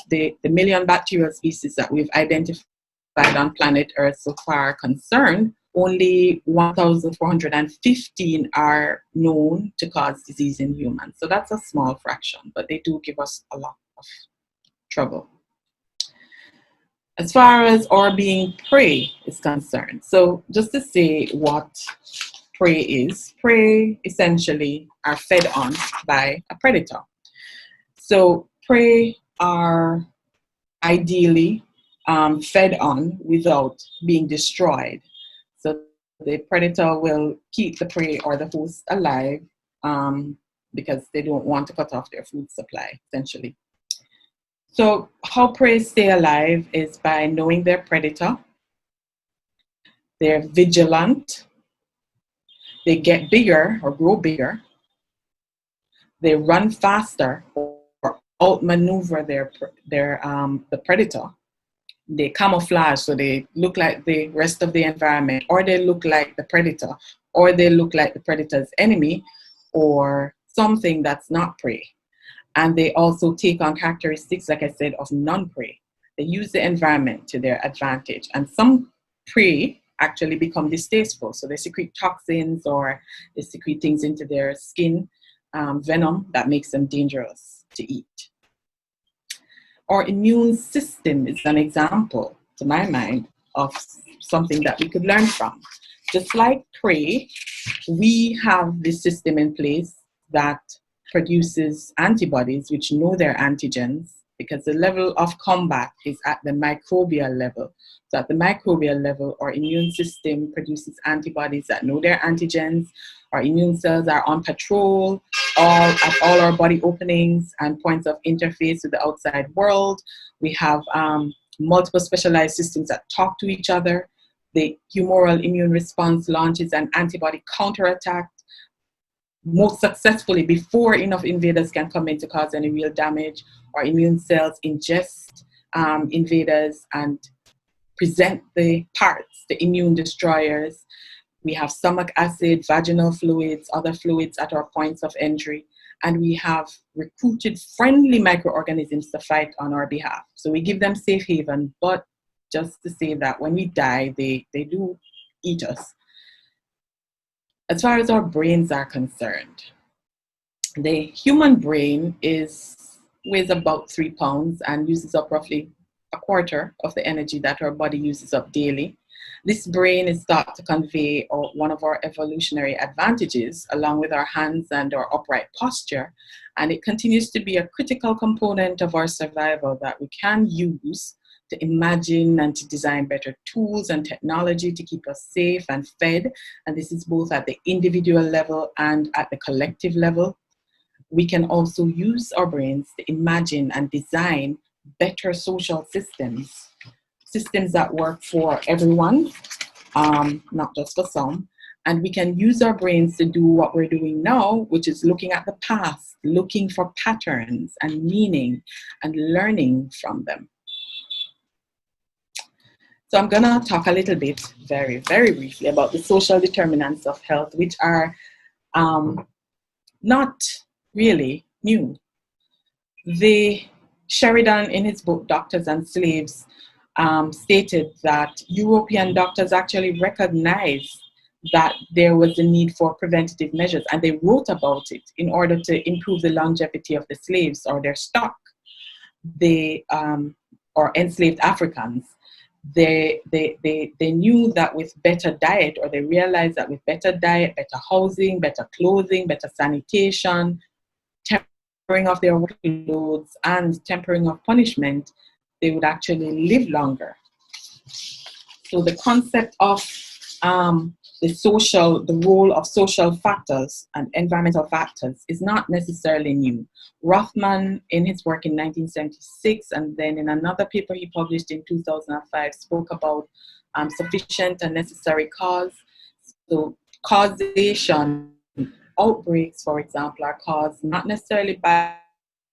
[SPEAKER 4] the million bacterial species that we've identified on planet Earth so far are concerned, only 1,415 are known to cause disease in humans. So that's a small fraction, but they do give us a lot of trouble. As far as our being prey is concerned, so just to say what prey is, prey essentially are fed on by a predator. So prey are ideally fed on without being destroyed. So the predator will keep the prey or the host alive because they don't want to cut off their food supply, essentially. So how prey stay alive is by knowing their predator. They're vigilant. They get bigger or grow bigger. They run faster or outmaneuver the predator. They camouflage, so they look like the rest of the environment, or they look like the predator, or they look like the predator's enemy, or something that's not prey. And they also take on characteristics, like I said, of non-prey. They use the environment to their advantage. And some prey actually become distasteful. So they secrete toxins or they secrete things into their skin, venom that makes them dangerous to eat. Our immune system is an example, to my mind, of something that we could learn from. Just like prey, we have this system in place that produces antibodies which know their antigens, because the level of combat is at the microbial level. So at the microbial level, our immune system produces antibodies that know their antigens. Our immune cells are on patrol at all our body openings and points of interface with the outside world. We have multiple specialized systems that talk to each other. The humoral immune response launches an antibody counterattack most successfully before enough invaders can come in to cause any real damage. Our immune cells ingest invaders and present the parts, the immune destroyers. We have stomach acid, vaginal fluids, other fluids at our points of entry, and we have recruited friendly microorganisms to fight on our behalf. So we give them safe haven, but just to say that when we die, they do eat us. As far as our brains are concerned, the human brain weighs about 3 pounds and uses up roughly a quarter of the energy that our body uses up daily. This brain is thought to convey one of our evolutionary advantages, along with our hands and our upright posture, and it continues to be a critical component of our survival that we can use to imagine and to design better tools and technology to keep us safe and fed. And this is both at the individual level and at the collective level. We can also use our brains to imagine and design better social systems that work for everyone, not just for some. And we can use our brains to do what we're doing now, which is looking at the past, looking for patterns and meaning and learning from them. So I'm gonna talk a little bit, very, very briefly, about the social determinants of health, which are not really new. Sheridan, in his book, Doctors and Slaves, stated that European doctors actually recognized that there was a need for preventative measures, and they wrote about it in order to improve the longevity of the slaves or their stock, or enslaved Africans. they knew that with better diet, or they realized that with better diet, better housing, better clothing, better sanitation, tempering of their workloads and tempering of punishment, they would actually live longer. So the concept of the role of social factors and environmental factors is not necessarily new. Rothman, in his work in 1976, and then in another paper he published in 2005, spoke about sufficient and necessary cause. So causation, outbreaks, for example, are caused not necessarily by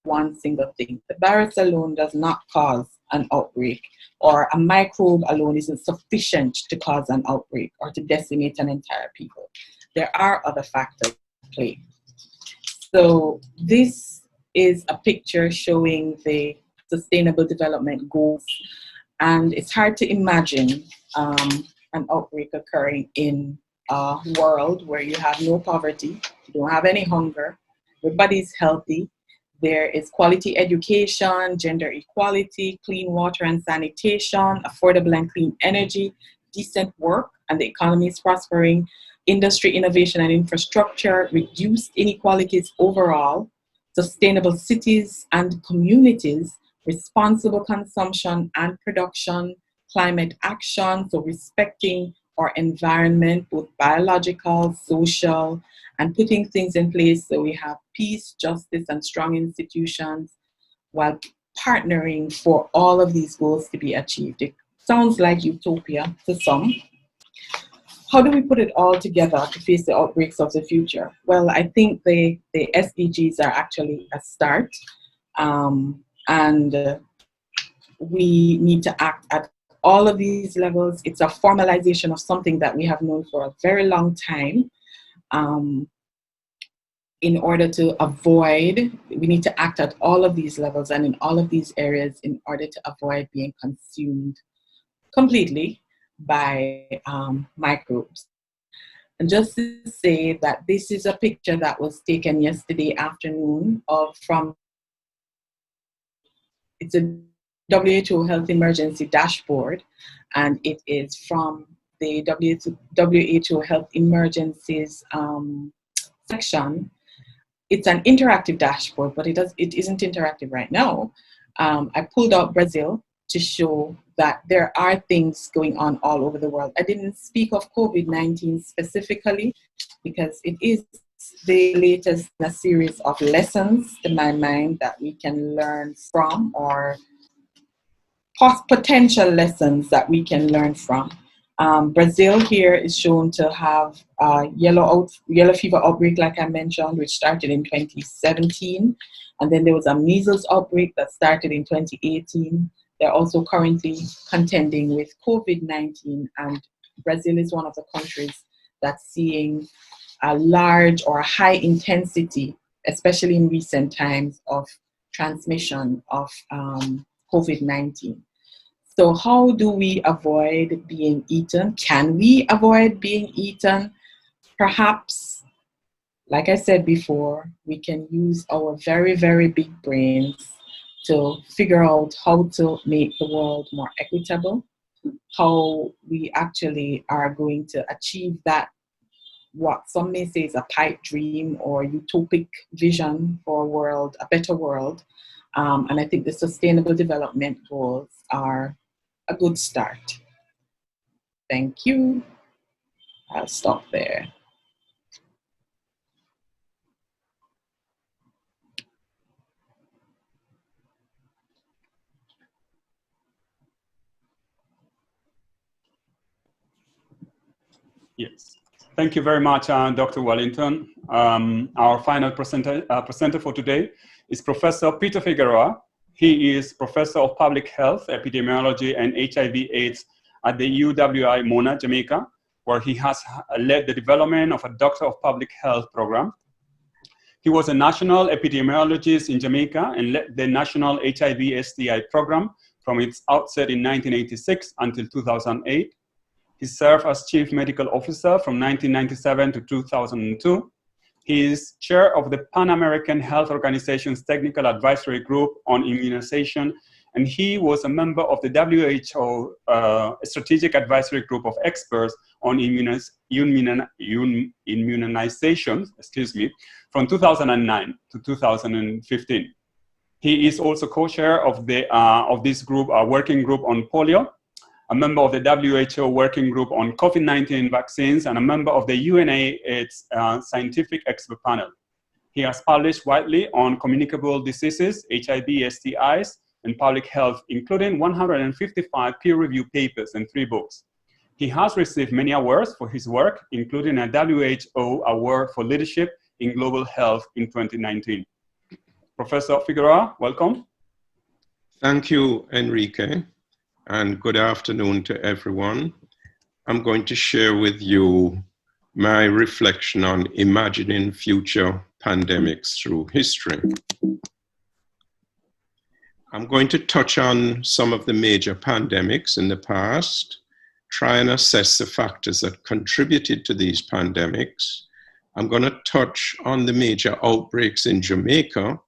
[SPEAKER 4] one single thing. The virus alone does not cause an outbreak, or a microbe alone isn't sufficient to cause an outbreak or to decimate an entire people. There are other factors at play. So this is a picture showing the Sustainable Development Goals, and it's hard to imagine an outbreak occurring in a world where you have no poverty, you don't have any hunger, everybody's healthy, there is quality education, gender equality, clean water and sanitation, affordable and clean energy, decent work, and the economy is prospering, industry, innovation, and infrastructure, reduced inequalities overall, sustainable cities and communities, responsible consumption and production, climate action, so respecting our environment, both biological, social, and putting things in place so we have peace, justice, and strong institutions while partnering for all of these goals to be achieved. It sounds like utopia to some. How do we put it all together to face the outbreaks of the future? Well, I think the SDGs are actually a start, and we need to act at all of these levels. It's a formalization of something that we have known for a very long time. In order to avoid, we need to act at all of these levels and in all of these areas in order to avoid being consumed completely by microbes. And just to say that this is a picture that was taken yesterday afternoon it's a WHO Health Emergency Dashboard, and it is from the WHO Health Emergencies section. It's an interactive dashboard, but it isn't interactive right now. I pulled out Brazil to show that there are things going on all over the world. I didn't speak of COVID-19 specifically because it is the latest in a series of lessons, in my mind, that we can learn from, or potential lessons that we can learn from. Brazil here is shown to have yellow fever outbreak, like I mentioned, which started in 2017. And then there was a measles outbreak that started in 2018. They're also currently contending with COVID-19. And Brazil is one of the countries that's seeing a large or high intensity, especially in recent times, of transmission of COVID-19. So how do we avoid being eaten? Can we avoid being eaten? Perhaps, like I said before, we can use our very, very big brains to figure out how to make the world more equitable, how we actually are going to achieve that, what some may say is a pipe dream or utopic vision for a world, a better world. And I think the Sustainable Development Goals are a good start. Thank you. I'll stop there.
[SPEAKER 1] Yes. Thank you very much, Dr. Wellington. Our final presenter for today is Professor Peter Figueroa. He is Professor of Public Health, Epidemiology, and HIV/AIDS at the UWI Mona, Jamaica, where he has led the development of a Doctor of Public Health program. He was a national epidemiologist in Jamaica and led the National HIV/STI program from its outset in 1986 until 2008. He served as Chief Medical Officer from 1997 to 2002. He is chair of the Pan American Health Organization's Technical Advisory Group on Immunization and he was a member of the WHO Strategic Advisory Group of Experts on immunization, from 2009 to 2015. He is also co-chair of this group, a working group on polio, a member of the WHO working group on COVID-19 vaccines, and a member of the UNAIDS scientific expert panel. He has published widely on communicable diseases, HIV, STIs, and public health, including 155 peer-reviewed papers and 3 books. He has received many awards for his work, including a WHO Award for Leadership in Global Health in 2019. Professor Figueroa, welcome.
[SPEAKER 5] Thank you, Enrique, and good afternoon to everyone. I'm going to share with you my reflection on imagining future pandemics through history. I'm going to touch on some of the major pandemics in the past, try and assess the factors that contributed to these pandemics. I'm going to touch on the major outbreaks in Jamaica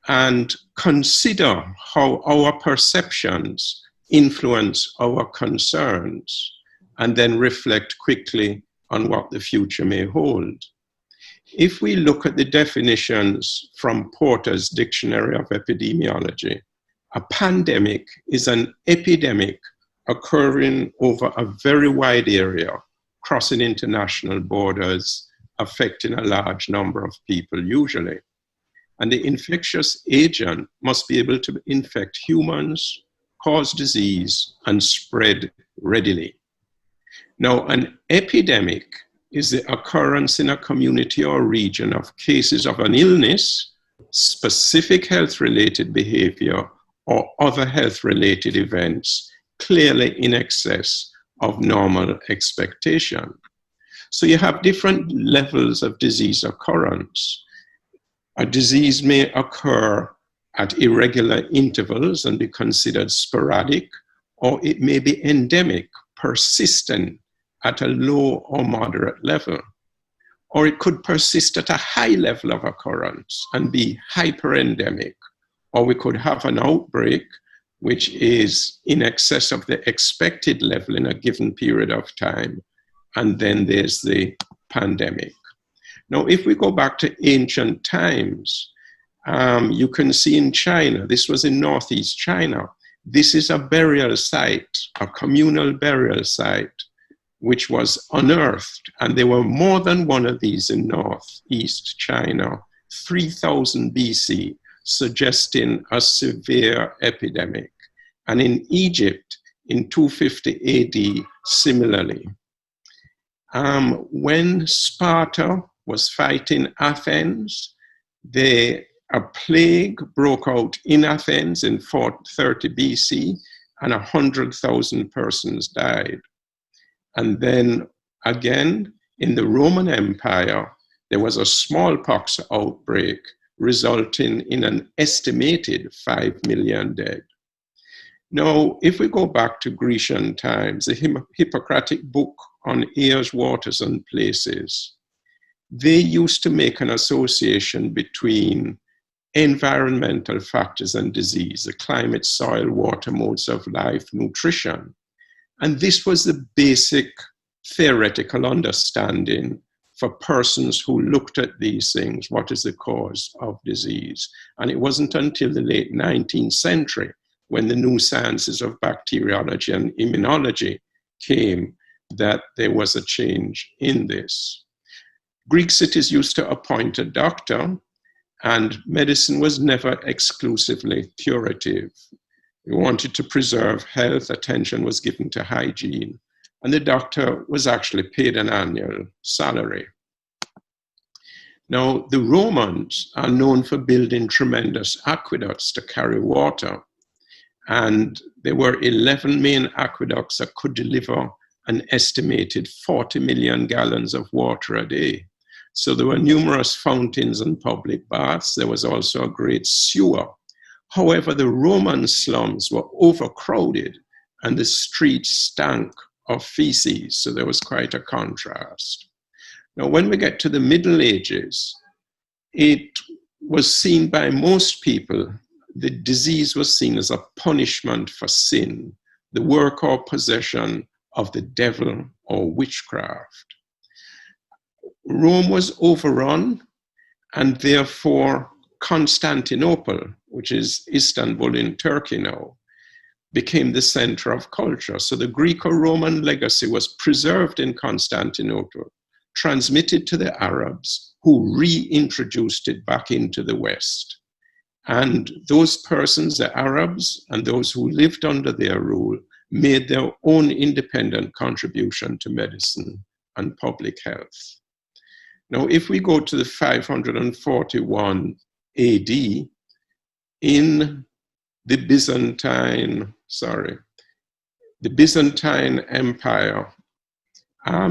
[SPEAKER 5] and consider how our perceptions influence our concerns, and then reflect quickly on what the future may hold. If we look at the definitions from Porter's Dictionary of Epidemiology, a pandemic is an epidemic occurring over a very wide area, crossing international borders, affecting a large number of people usually. And the infectious agent must be able to infect humans, cause disease, and spread readily. Now, an epidemic is the occurrence in a community or region of cases of an illness, specific health-related behavior, or other health-related events clearly in excess of normal expectation. So you have different levels of disease occurrence. A disease may occur at irregular intervals and be considered sporadic, or it may be endemic, persistent at a low or moderate level. Or it could persist at a high level of occurrence and be hyperendemic. Or we could have an outbreak which is in excess of the expected level in a given period of time. And then there's the pandemic. Now, if we go back to ancient times, you can see in China, this was in Northeast China, this is a burial site, a communal burial site, which was unearthed. And there were more than one of these in Northeast China, 3000 BC, suggesting a severe epidemic. And in Egypt, in 250 AD, similarly. When Sparta was fighting Athens, a plague broke out in Athens in 430 BC, and 100,000 persons died. And then again, in the Roman Empire, there was a smallpox outbreak resulting in an estimated 5 million dead. Now, if we go back to Grecian times, the Hippocratic book on airs, waters, and places, they used to make an association between environmental factors and disease, the climate, soil, water, modes of life, nutrition. And this was the basic theoretical understanding for persons who looked at these things, what is the cause of disease? And it wasn't until the late 19th century when the new sciences of bacteriology and immunology came that there was a change in this. Greek cities used to appoint a doctor, and medicine was never exclusively curative. We wanted to preserve health, attention was given to hygiene, and the doctor was actually paid an annual salary. Now, the Romans are known for building tremendous aqueducts to carry water, and there were 11 main aqueducts that could deliver an estimated 40 million gallons of water a day. So there were numerous fountains and public baths. There was also a great sewer. However, the Roman slums were overcrowded and the streets stank of feces. So there was quite a contrast. Now, when we get to the Middle Ages, it was seen by most people the disease was seen as a punishment for sin, the work or possession of the devil or witchcraft. Rome was overrun, and therefore Constantinople, which is Istanbul in Turkey now, became the center of culture. So the Greco-Roman legacy was preserved in Constantinople, transmitted to the Arabs, who reintroduced it back into the West. And those persons, the Arabs and those who lived under their rule, made their own independent contribution to medicine and public health. Now, if we go to the 541 AD, in the Byzantine Empire,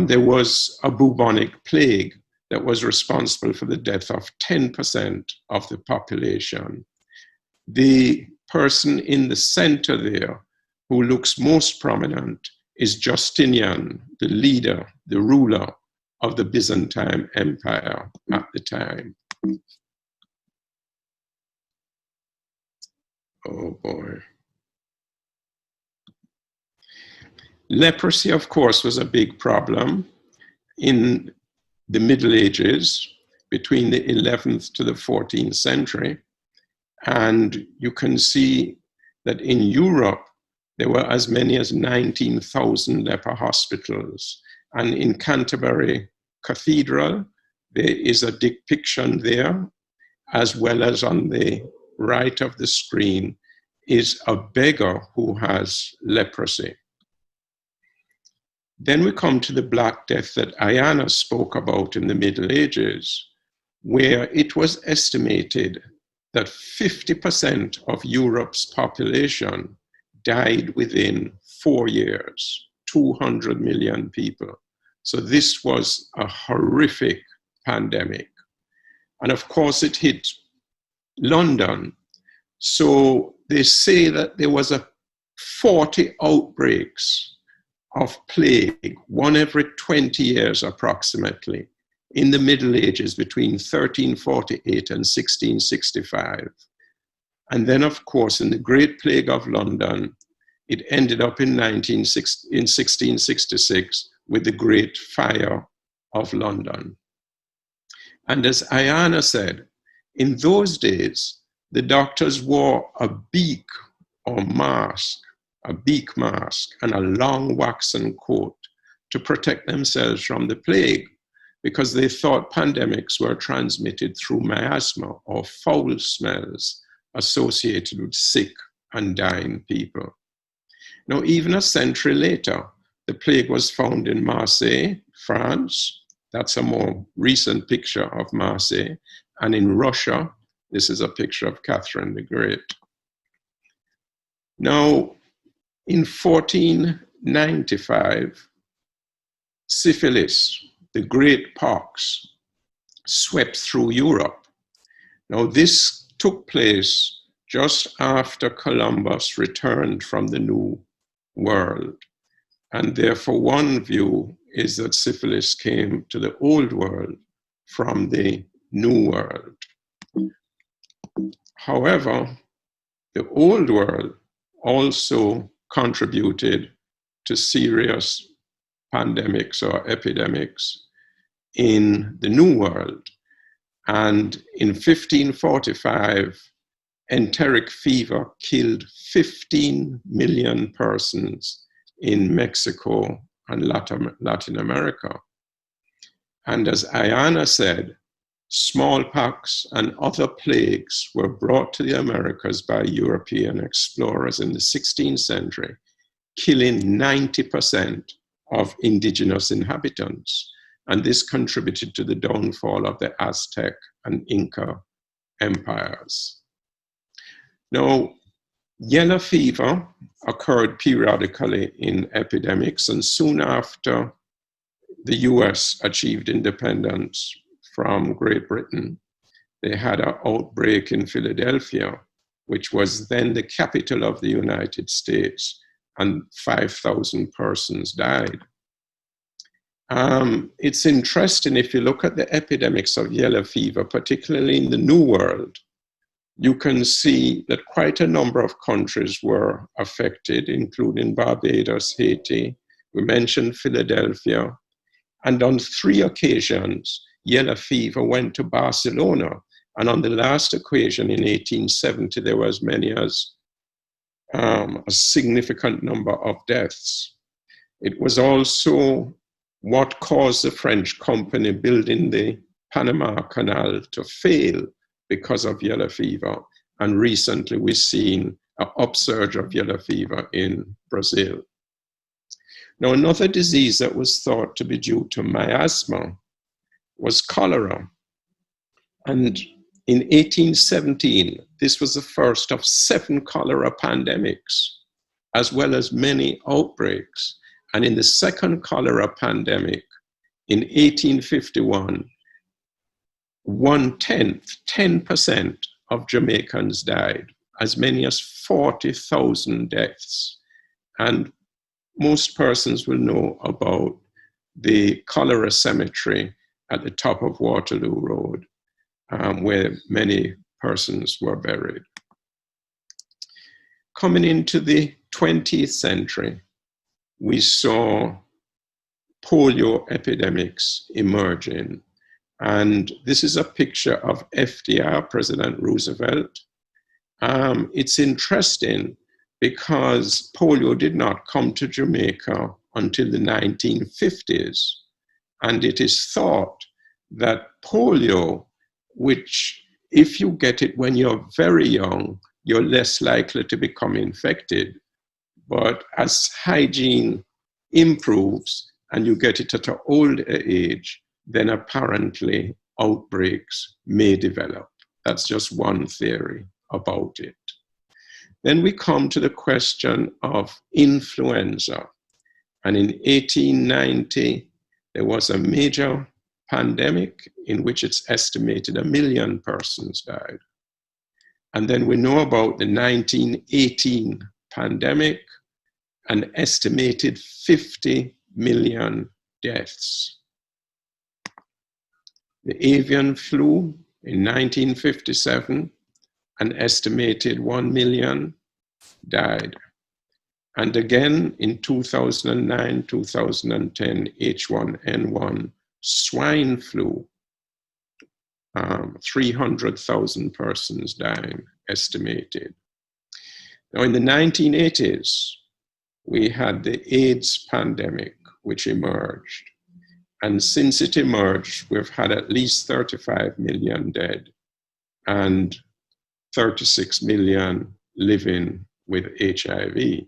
[SPEAKER 5] there was a bubonic plague that was responsible for the death of 10% of the population. The person in the center there, who looks most prominent, is Justinian, the leader, the ruler of the Byzantine Empire at the time. Oh boy. Leprosy, of course, was a big problem in the Middle Ages, between the 11th to the 14th century. And you can see that in Europe, there were as many as 19,000 leper hospitals. And in Canterbury Cathedral, there is a depiction there, as well as on the right of the screen, is a beggar who has leprosy. Then we come to the Black Death that Iyanna spoke about in the Middle Ages, where it was estimated that 50% of Europe's population died within 4 years, 200 million people. So this was a horrific pandemic. And of course, it hit London. So they say that there was 40 outbreaks of plague, one every 20 years approximately, in the Middle Ages between 1348 and 1665. And then, of course, in the Great Plague of London, it ended up in 1666 with the Great Fire of London. And as Iyanna said, in those days, the doctors wore a beak or mask, a beak mask, and a long waxen coat to protect themselves from the plague, because they thought pandemics were transmitted through miasma or foul smells associated with sick and dying people. Now, even a century later, the plague was found in Marseille, France. That's a more recent picture of Marseille. And in Russia, this is a picture of Catherine the Great. Now, in 1495, syphilis, the great pox, swept through Europe. Now, this took place just after Columbus returned from the New World. And therefore, one view is that syphilis came to the Old World from the New World. However, the Old World also contributed to serious pandemics or epidemics in the New World. And in 1545, enteric fever killed 15 million persons in Mexico and Latin America. And as Iyanna said, smallpox and other plagues were brought to the Americas by European explorers in the 16th century, killing 90% of indigenous inhabitants. And this contributed to the downfall of the Aztec and Inca empires. Now, yellow fever occurred periodically in epidemics, and soon after the US achieved independence from Great Britain, they had an outbreak in Philadelphia, which was then the capital of the United States, and 5,000 persons died. It's interesting if you look at the epidemics of yellow fever, particularly in the New World, you can see that quite a number of countries were affected, including Barbados, Haiti. We mentioned Philadelphia. And on 3 occasions, yellow fever went to Barcelona. And on the last occasion in 1870, there were as many as a significant number of deaths. It was also what caused the French company building the Panama Canal to fail because of yellow fever. And recently we've seen an upsurge of yellow fever in Brazil. Now, another disease that was thought to be due to miasma was cholera. And in 1817, this was the first of 7 cholera pandemics, as well as many outbreaks. And in the second cholera pandemic, in 1851, 10% of Jamaicans died, as many as 40,000 deaths. And most persons will know about the cholera cemetery at the top of Waterloo Road, where many persons were buried. Coming into the 20th century, we saw polio epidemics emerging. And this is a picture of FDR, President Roosevelt. It's interesting because polio did not come to Jamaica until the 1950s. And it is thought that polio, which if you get it when you're very young, you're less likely to become infected. But as hygiene improves and you get it at an older age, then apparently outbreaks may develop. That's just one theory about it. Then we come to the question of influenza. And in 1890, there was a major pandemic in which it's estimated 1 million persons died. And then we know about the 1918 pandemic, an estimated 50 million deaths. The avian flu in 1957, an estimated 1 million died. And again in 2009, 2010, H1N1 swine flu, 300,000 persons dying, estimated. Now in the 1980s, we had the AIDS pandemic, which emerged. And since it emerged, we've had at least 35 million dead and 36 million living with HIV.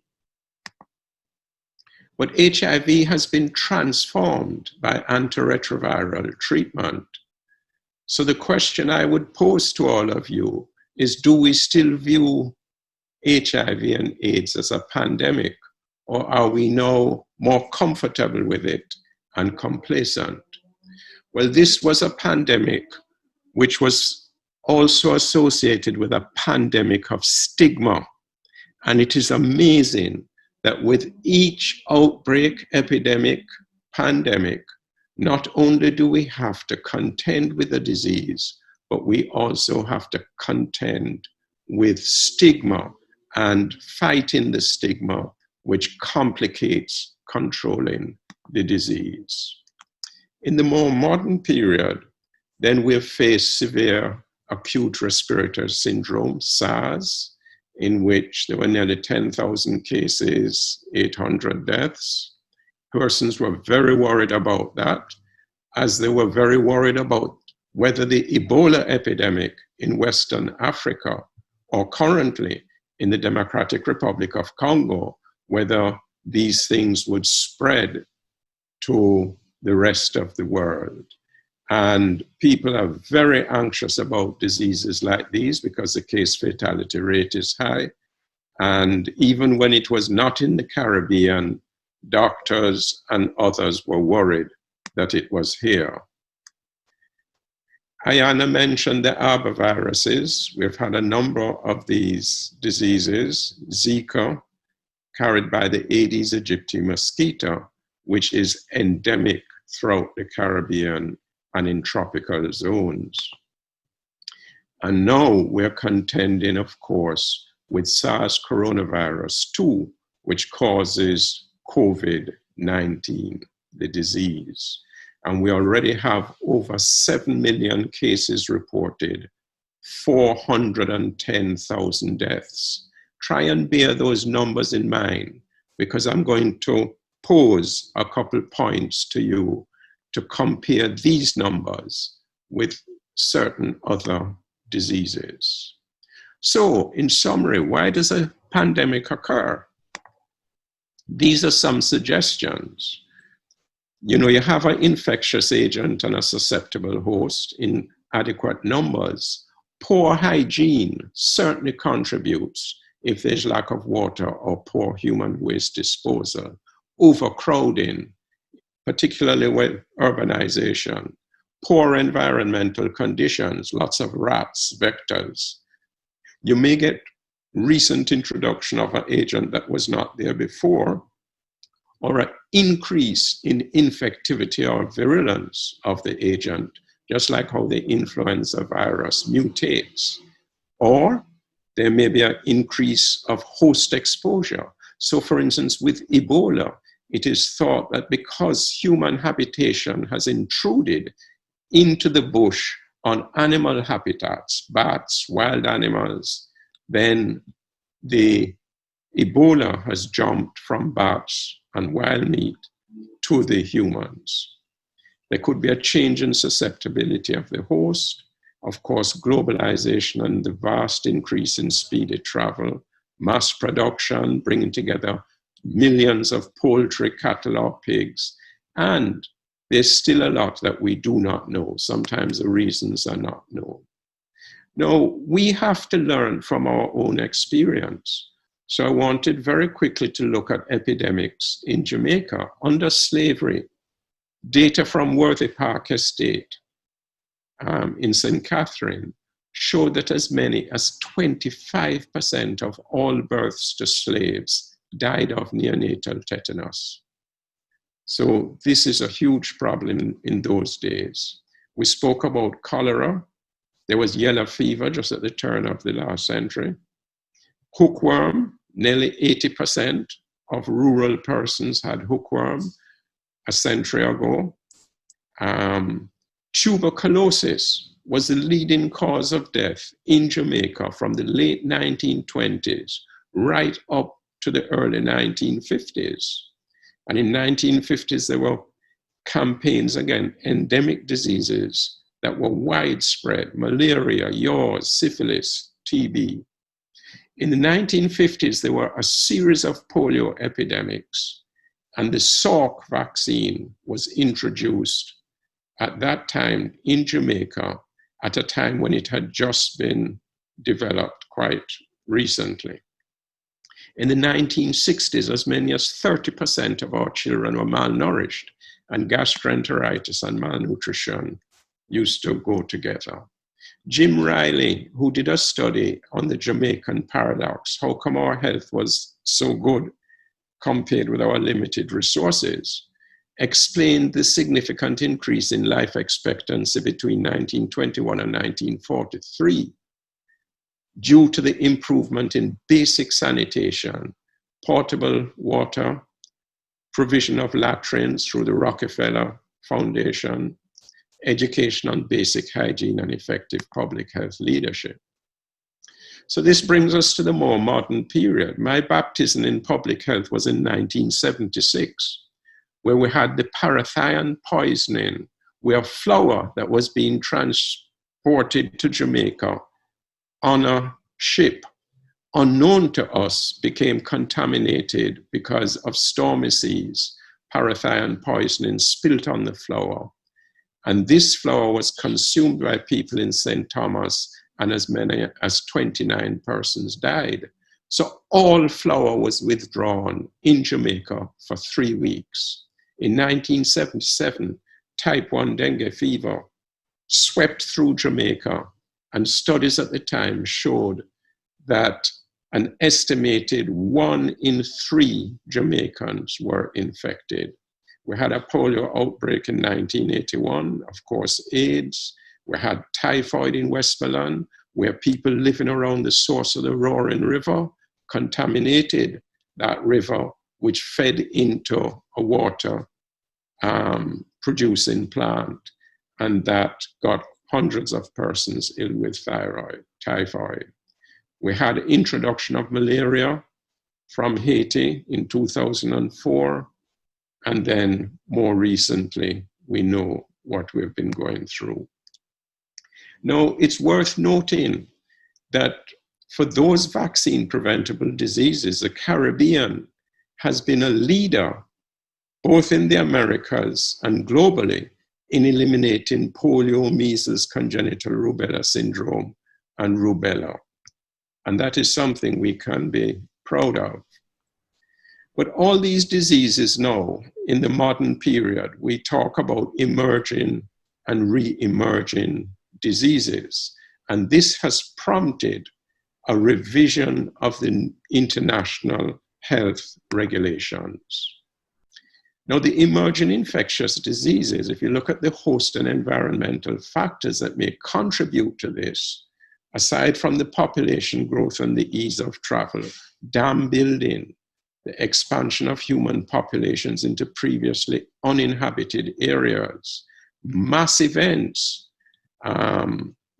[SPEAKER 5] But HIV has been transformed by antiretroviral treatment. So the question I would pose to all of you is, do we still view HIV and AIDS as a pandemic, or are we now more comfortable with it and complacent? Well, this was a pandemic which was also associated with a pandemic of stigma. And it is amazing that with each outbreak, epidemic, pandemic, not only do we have to contend with the disease, but we also have to contend with stigma and fighting the stigma, which complicates controlling the disease. In the more modern period, then we've faced severe acute respiratory syndrome, SARS, in which there were nearly 10,000 cases, 800 deaths. Persons were very worried about that, as they were very worried about whether the Ebola epidemic in Western Africa, or currently in the Democratic Republic of Congo, whether these things would spread to the rest of the world. And people are very anxious about diseases like these because the case fatality rate is high. And even when it was not in the Caribbean, doctors and others were worried that it was here. Iyanna mentioned the arboviruses. We've had a number of these diseases. Zika, carried by the Aedes aegypti mosquito, which is endemic throughout the Caribbean and in tropical zones. And now we're contending, of course, with SARS coronavirus 2, which causes COVID-19, the disease. And we already have over 7 million cases reported, 410,000 deaths. Try and bear those numbers in mind, because I'm going to pose a couple points to you to compare these numbers with certain other diseases. So, in summary, why does a pandemic occur? These are some suggestions. You know, you have an infectious agent and a susceptible host in adequate numbers. Poor hygiene certainly contributes if there's lack of water or poor human waste disposal. Overcrowding, particularly with urbanization. Poor environmental conditions, lots of rats, vectors. You may get recent introduction of an agent that was not there before, or an increase in infectivity or virulence of the agent, just like how the influenza virus mutates. Or there may be an increase of host exposure. So for instance, with Ebola, it is thought that because human habitation has intruded into the bush on animal habitats, bats, wild animals, then the Ebola has jumped from bats and wild meat to the humans. There could be a change in susceptibility of the host. Of course, globalization and the vast increase in speedy travel, mass production, bringing together millions of poultry, cattle, or pigs. And there's still a lot that we do not know. Sometimes the reasons are not known. Now, we have to learn from our own experience. So I wanted very quickly to look at epidemics in Jamaica under slavery. Data from Worthy Park Estate in St. Catherine showed that as many as 25% of all births to slaves died of neonatal tetanus. So this is a huge problem in those days. We spoke about cholera. There was yellow fever just at the turn of the last century. Hookworm, nearly 80% of rural persons had hookworm a century ago. Tuberculosis was the leading cause of death in Jamaica from the late 1920s right up to the early 1950s. And in 1950s, there were campaigns against endemic diseases that were widespread: malaria, yaws, syphilis, TB. In the 1950s, there were a series of polio epidemics, and the Salk vaccine was introduced at that time in Jamaica, at a time when it had just been developed quite recently. In the 1960s, as many as 30% of our children were malnourished, and gastroenteritis and malnutrition used to go together. Jim Riley, who did a study on the Jamaican paradox, how come our health was so good compared with our limited resources, explained the significant increase in life expectancy between 1921 and 1943 due to the improvement in basic sanitation, portable water, provision of latrines through the Rockefeller Foundation, education on basic hygiene and effective public health leadership. So this brings us to the more modern period. My baptism in public health was in 1976, where we had the parathion poisoning, where flour that was being transported to Jamaica on a ship, unknown to us, became contaminated because of stormy seas. Parathion poisoning spilt on the flour. And this flour was consumed by people in St. Thomas, and as many as 29 persons died. So all flour was withdrawn in Jamaica for 3 weeks. In 1977, type 1 dengue fever swept through Jamaica, and studies at the time showed that an estimated 1 in 3 Jamaicans were infected. We had a polio outbreak in 1981, of course, AIDS. We had typhoid in Westmoreland. where people living around the source of the roaring river contaminated that river, which fed into a water producing plant, and that got hundreds of persons ill with typhoid. We had introduction of malaria from Haiti in 2004, and then more recently, we know what we've been going through. Now, it's worth noting that for those vaccine-preventable diseases, the Caribbean has been a leader, both in the Americas and globally, in eliminating polio, measles, congenital rubella syndrome, and rubella. And that is something we can be proud of. But all these diseases now, in the modern period, we talk about emerging and re-emerging diseases. And this has prompted a revision of the international health regulations. Now, the emerging infectious diseases, if you look at the host and environmental factors that may contribute to this, aside from the population growth and the ease of travel, dam building, the expansion of human populations into previously uninhabited areas, mass events,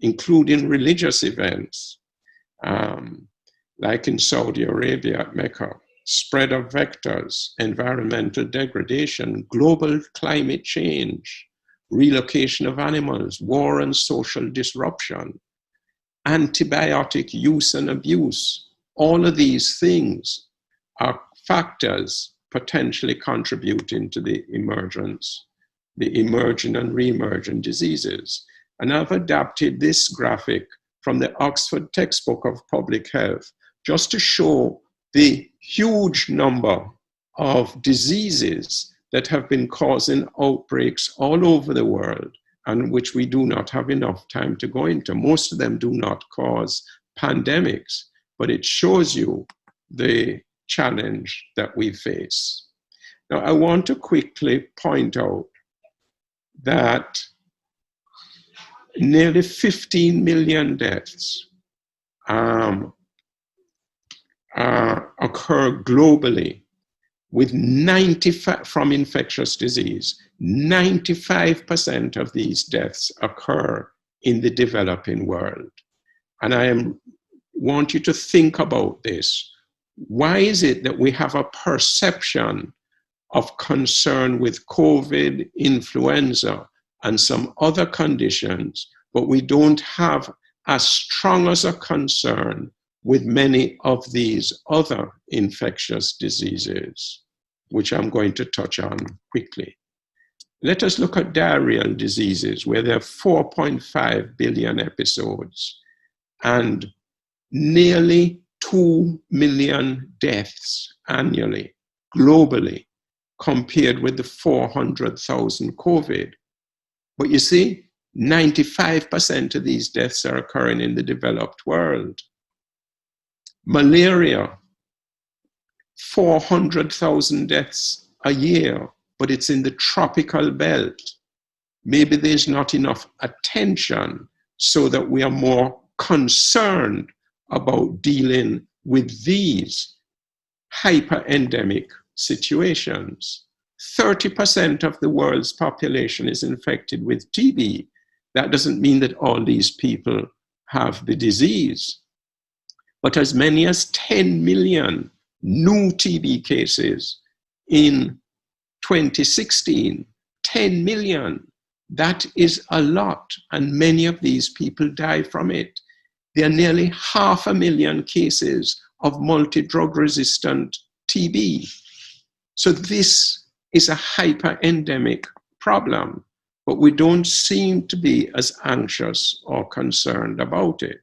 [SPEAKER 5] including religious events, like in Saudi Arabia at Mecca, spread of vectors, environmental degradation, global climate change, relocation of animals, war and social disruption, antibiotic use and abuse. All of these things are factors potentially contributing to the emergence, the emerging and re-emerging diseases. And I've adapted this graphic from the Oxford textbook of public health just to show the huge number of diseases that have been causing outbreaks all over the world, and which we do not have enough time to go into. Most of them do not cause pandemics, but it shows you the challenge that we face. Now, I want to quickly point out that nearly 15 million deaths occur globally, with 95 from infectious disease. 95% of these deaths occur in the developing world. And I want you to think about this. Why is it that we have a perception of concern with COVID, influenza, and some other conditions, but we don't have as strong as a concern with many of these other infectious diseases, which I'm going to touch on quickly. Let us look at diarrheal diseases, where there are 4.5 billion episodes and nearly 2 million deaths annually, globally, compared with the 400,000 COVID. But you see, 95% of these deaths are occurring in the developed world. Malaria, 400,000 deaths a year, but it's in the tropical belt. Maybe there's not enough attention so that we are more concerned about dealing with these hyper-endemic situations. 30% of the world's population is infected with TB. That doesn't mean that all these people have the disease. But as many as 10 million new TB cases in 2016, 10 million, that is a lot, and many of these people die from it. There are nearly 500,000 cases of multi-drug resistant TB. So this is a hyper-endemic problem, but we don't seem to be as anxious or concerned about it.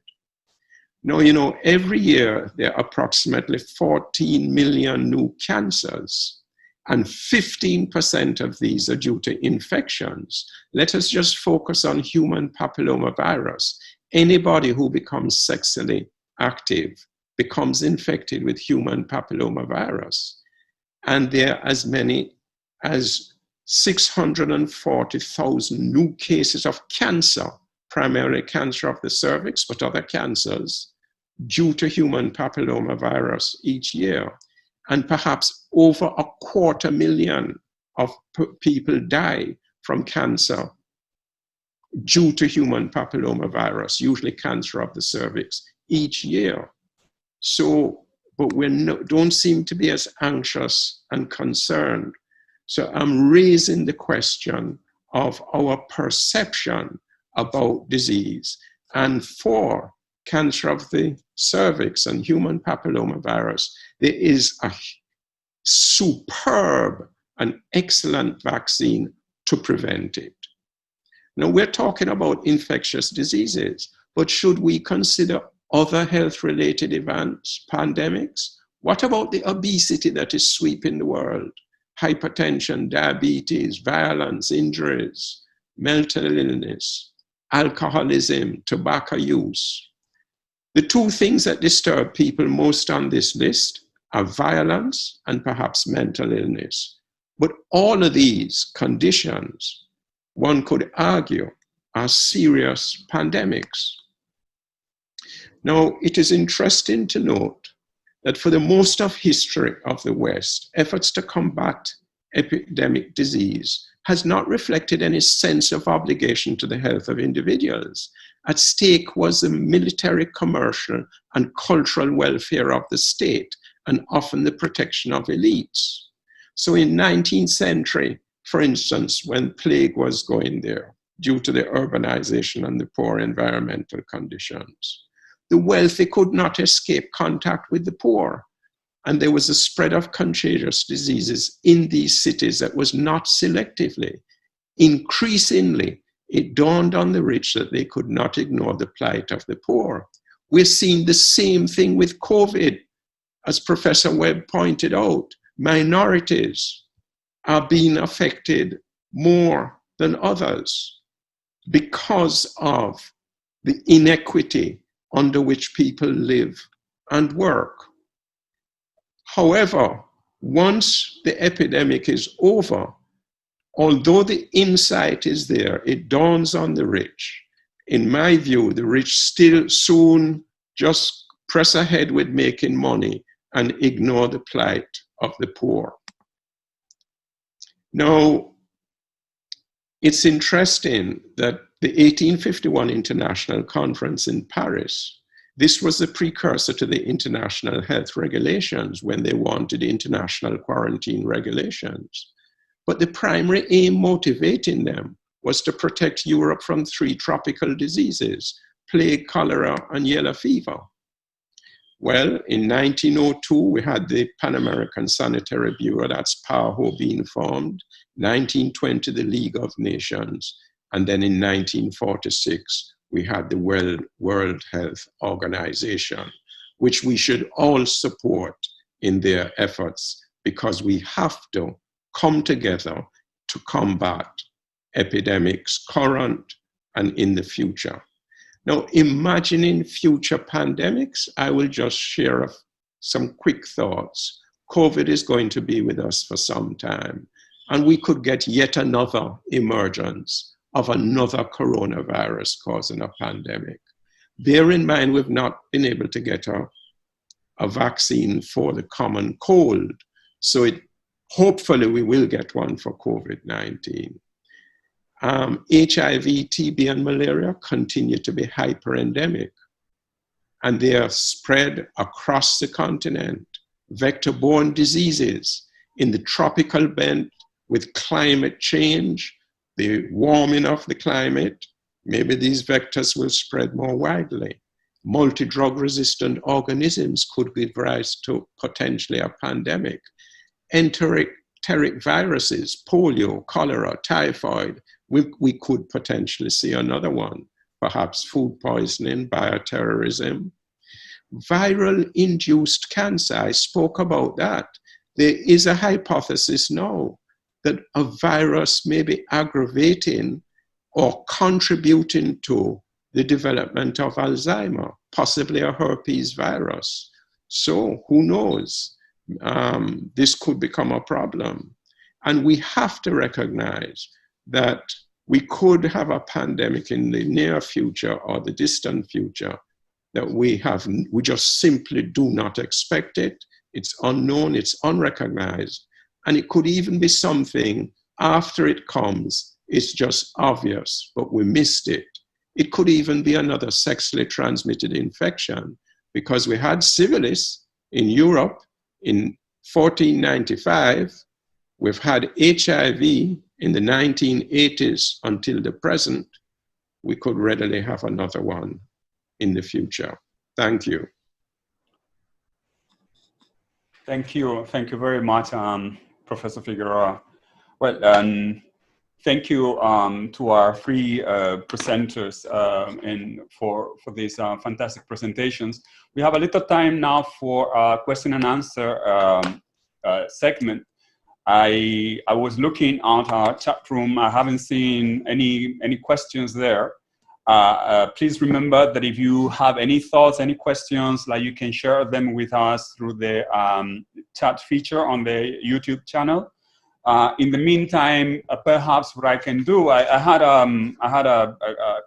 [SPEAKER 5] Now, you know, every year there are approximately 14 million new cancers, and 15% of these are due to infections. Let us just focus on human papillomavirus. Anybody who becomes sexually active becomes infected with human papillomavirus. And there are as many as 640,000 new cases of cancer primarily cancer of the cervix, but other cancers, due to human papillomavirus each year. And perhaps over 250,000 of people die from cancer due to human papillomavirus, usually cancer of the cervix, each year. So, but we don't seem to be as anxious and concerned. So I'm raising the question of our perception about disease. And for cancer of the cervix and human papillomavirus, there is a superb and excellent vaccine to prevent it. Now, we're talking about infectious diseases, but should we consider other health-related events, pandemics? What about the obesity that is sweeping the world? Hypertension, diabetes, violence, injuries, mental illness, alcoholism, tobacco use. The two things that disturb people most on this list are violence and perhaps mental illness. But all of these conditions, one could argue, are serious pandemics. Now, it is interesting to note that for the most of history of the West, efforts to combat epidemic disease has not reflected any sense of obligation to the health of individuals. At stake was the military, commercial, and cultural welfare of the state, and often the protection of elites. So in 19th century, for instance, when plague was going there, due to the urbanization and the poor environmental conditions, the wealthy could not escape contact with the poor. And there was a spread of contagious diseases in these cities that was not selectively. Increasingly, it dawned on the rich that they could not ignore the plight of the poor. We're seeing the same thing with COVID. As Professor Webb pointed out, minorities are being affected more than others because of the inequity under which people live and work. However, once the epidemic is over, although the insight is there, it dawns on the rich. In my view, the rich still soon just press ahead with making money and ignore the plight of the poor. Now, it's interesting that the 1851 International Conference in Paris, this was the precursor to the international health regulations when they wanted international quarantine regulations. But the primary aim motivating them was to protect Europe from 3 tropical diseases, plague, cholera, and yellow fever. Well, in 1902, we had the Pan American Sanitary Bureau, that's PAHO, being formed. 1920, the League of Nations. And then in 1946, we had the World Health Organization, which we should all support in their efforts, because we have to come together to combat epidemics, current and in the future. Now, imagining future pandemics, I will just share some quick thoughts. COVID is going to be with us for some time, and we could get yet another emergence of another coronavirus causing a pandemic. Bear in mind, we've not been able to get a vaccine for the common cold, so hopefully we will get one for COVID-19. HIV, TB, and malaria continue to be hyperendemic, and they are spread across the continent. Vector-borne diseases in the tropical belt with climate change, the warming of the climate, maybe these vectors will spread more widely. Multi-drug resistant organisms could give rise to potentially a pandemic. Enteric viruses, polio, cholera, typhoid, we could potentially see another one, perhaps food poisoning, bioterrorism. Viral-induced cancer, I spoke about that. There is a hypothesis now that a virus may be aggravating or contributing to the development of Alzheimer, possibly a herpes virus. So who knows? This could become a problem. And we have to recognize that we could have a pandemic in the near future or the distant future that we just simply do not expect it. It's unknown, it's unrecognized, and it could even be something after it comes, it's just obvious, but we missed it. It could even be another sexually transmitted infection, because we had syphilis in Europe in 1495. We've had HIV in the 1980s until the present. We could readily have another one in the future. Thank you.
[SPEAKER 1] Thank you. Thank you very much, Professor Figueroa. Well, thank you to our three presenters and for these fantastic presentations. We have a little time now for a question and answer segment. I was looking at our chat room. I haven't seen any questions there. Please remember that if you have any thoughts, any questions, like you can share them with us through the chat feature on the YouTube channel. In the meantime, perhaps what I can do, I had a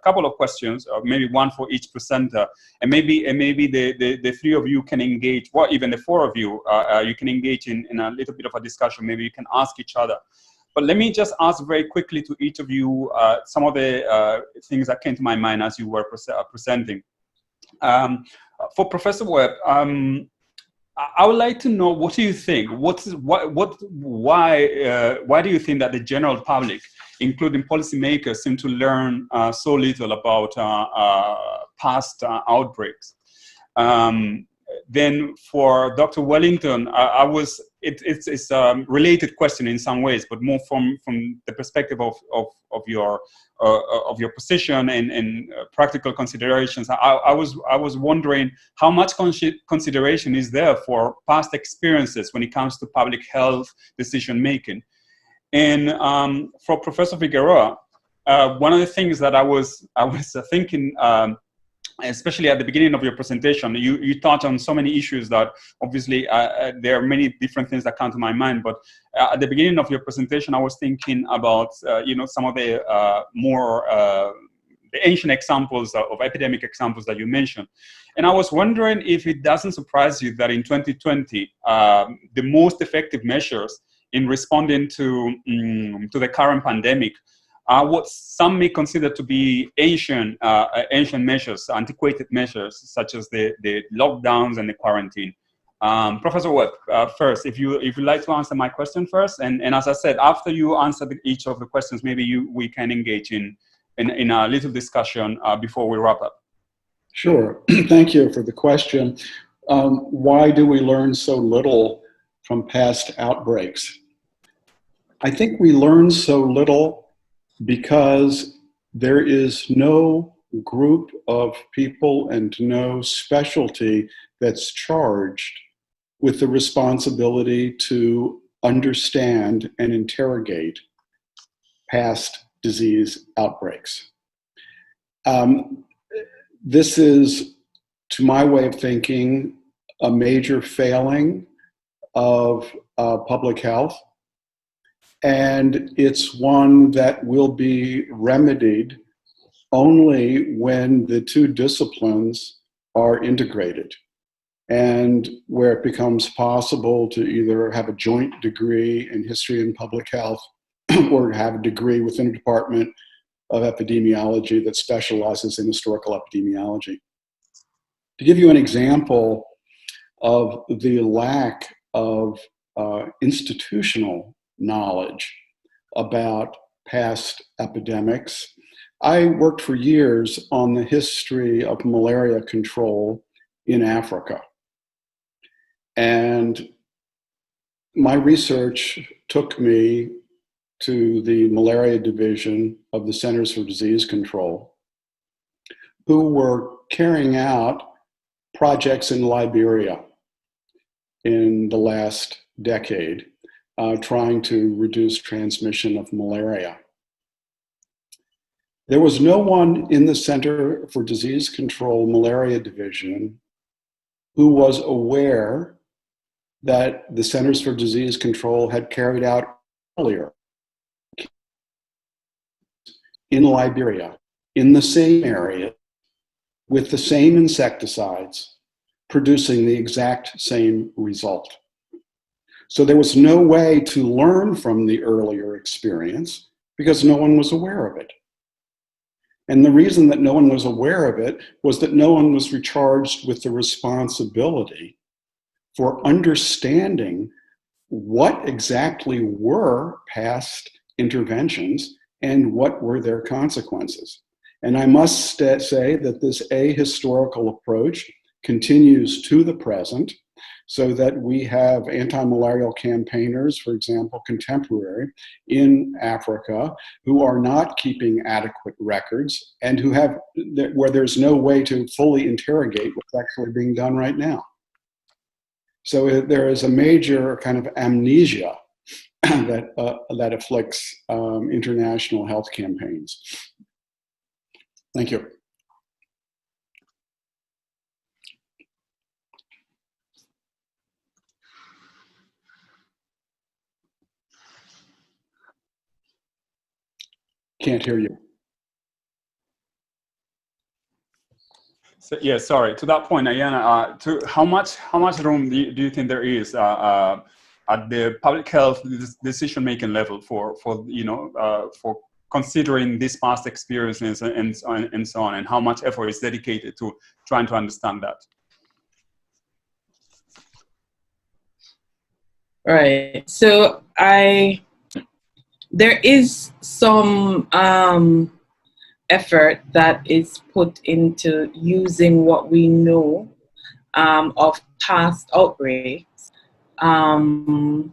[SPEAKER 1] couple of questions, or maybe one for each presenter, and maybe the three of you can engage, or even the four of you, you can engage in a little bit of a discussion. Maybe you can ask each other. But let me just ask very quickly to each of you some of the things that came to my mind as you were presenting. For Professor Webb, I would like to know, what do you think? Why do you think that the general public, including policymakers, seem to learn so little about past outbreaks? Then for Dr. Wellington, it's a related question in some ways, but more from the perspective of your position and practical considerations. I was wondering how much consideration is there for past experiences when it comes to public health decision making. And for Professor Figueroa, one of the things that I was thinking, especially at the beginning of your presentation, you touched on so many issues that obviously there are many different things that come to my mind. But at the beginning of your presentation, I was thinking about some of the more the ancient examples of epidemic examples that you mentioned, and I was wondering if it doesn't surprise you that in 2020 the most effective measures in responding to the current pandemic are what some may consider to be ancient measures, antiquated measures, such as the lockdowns and the quarantine. Professor Webb, first, if you'd like to answer my question first, and as I said, after you answer each of the questions, maybe we can engage in a little discussion before we wrap up.
[SPEAKER 2] Sure. Thank you for the question. Why do we learn so little from past outbreaks? I think we learn so little because there is no group of people and no specialty that's charged with the responsibility to understand and interrogate past disease outbreaks. This is, to my way of thinking, a major failing of public health. And it's one that will be remedied only when the two disciplines are integrated, and where it becomes possible to either have a joint degree in history and public health or have a degree within a department of epidemiology that specializes in historical epidemiology. To give you an example of the lack of institutional knowledge about past epidemics, I worked for years on the history of malaria control in Africa. And my research took me to the malaria division of the Centers for Disease Control, who were carrying out projects in Liberia in the last decade, trying to reduce transmission of malaria. There was no one in the Center for Disease Control Malaria Division who was aware that the Centers for Disease Control had carried out earlier in Liberia, in the same area, with the same insecticides, producing the exact same result. So there was no way to learn from the earlier experience because no one was aware of it. And the reason that no one was aware of it was that no one was recharged with the responsibility for understanding what exactly were past interventions and what were their consequences. And I must say that this ahistorical approach continues to the present, so that we have anti-malarial campaigners, for example, contemporary, in Africa, who are not keeping adequate records and who have, where there's no way to fully interrogate what's actually being done right now. So there is a major kind of amnesia that afflicts international health campaigns. Thank you. Can't hear you.
[SPEAKER 1] So, yeah, sorry. To that point, Iyanna, how much room do you think there is at the public health decision-making level for considering these past experiences and so on, and how much effort is dedicated to trying to understand that?
[SPEAKER 4] Right. So there is some effort that is put into using what we know of past outbreaks. And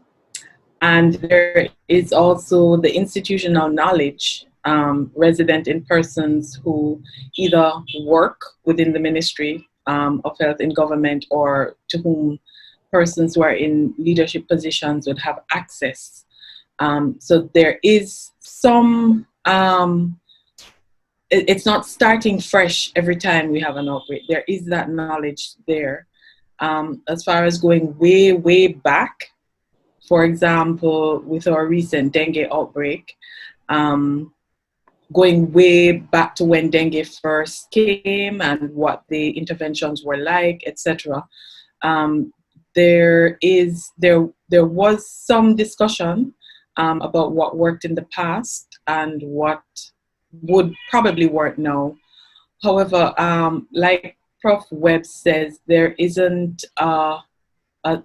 [SPEAKER 4] there is also the institutional knowledge resident in persons who either work within the Ministry of Health in government, or to whom persons who are in leadership positions would have access. So there is some, it's not starting fresh every time we have an outbreak. There is that knowledge there. As far as going way, way back, for example, with our recent dengue outbreak, going way back to when dengue first came and what the interventions were like, etc. There was some discussion about what worked in the past and what would probably work now. However, like Prof. Webb says, there isn't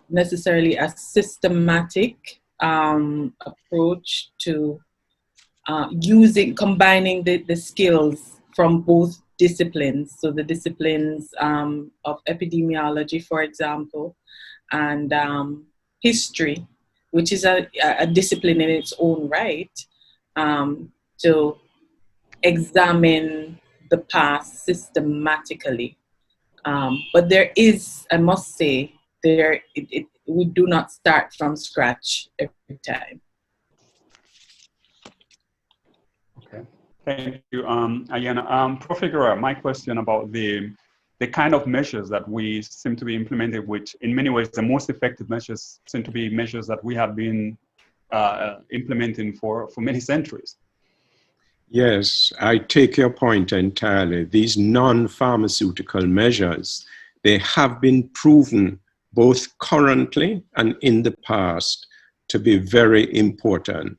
[SPEAKER 4] necessarily a systematic approach to combining the skills from both disciplines. So the disciplines of epidemiology, for example, and history, which is a discipline in its own right, to examine the past systematically. But there is, I must say, we do not start from scratch every time.
[SPEAKER 1] Okay, thank you, Iyanna. Prof. Figueroa, my question about the kind of measures that we seem to be implementing, which in many ways the most effective measures seem to be measures that we have been implementing for many centuries.
[SPEAKER 5] Yes, I take your point entirely. These non-pharmaceutical measures, they have been proven both currently and in the past to be very important.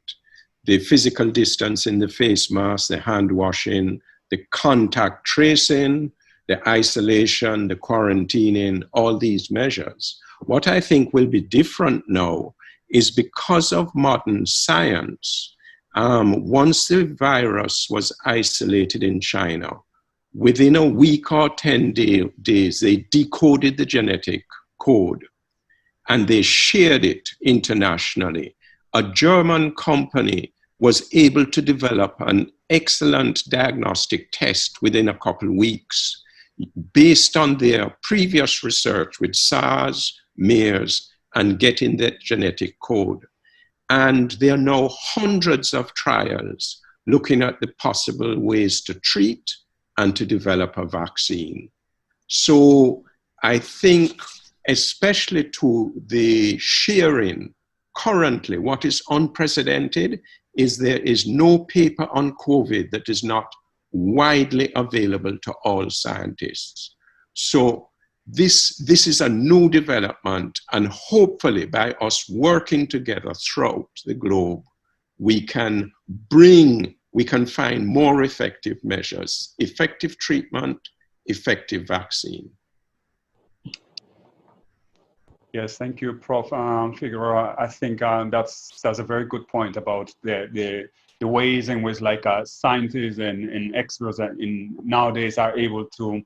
[SPEAKER 5] The physical distance in the face mask, the hand washing, the contact tracing, the isolation, the quarantining, all these measures. What I think will be different now is because of modern science. Once the virus was isolated in China, within a week or 10 days, they decoded the genetic code and they shared it internationally. A German company was able to develop an excellent diagnostic test within a couple of weeks based on their previous research with SARS, MERS, and getting that genetic code. And there are now hundreds of trials looking at the possible ways to treat and to develop a vaccine. So I think, especially to the sharing currently, what is unprecedented is there is no paper on COVID that is not widely available to all scientists. So this is a new development, and hopefully by us working together throughout the globe, we can find more effective measures, effective treatment, effective vaccine.
[SPEAKER 1] Yes, thank you, Prof. Figueroa. I think that's a very good point about the ways in which scientists and experts nowadays are able to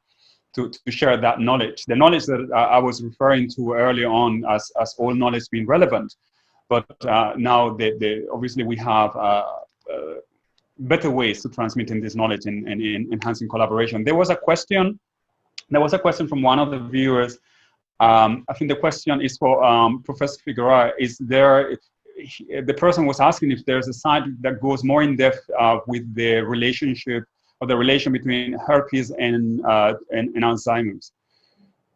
[SPEAKER 1] share that knowledge. The knowledge that I was referring to early on as all knowledge being relevant, but now obviously we have better ways to transmitting this knowledge and enhancing collaboration. There was a question from one of the viewers. I think the question is for Professor Figueroa. The person was asking if there's a site that goes more in depth with the relationship or the relation between herpes and Alzheimer's.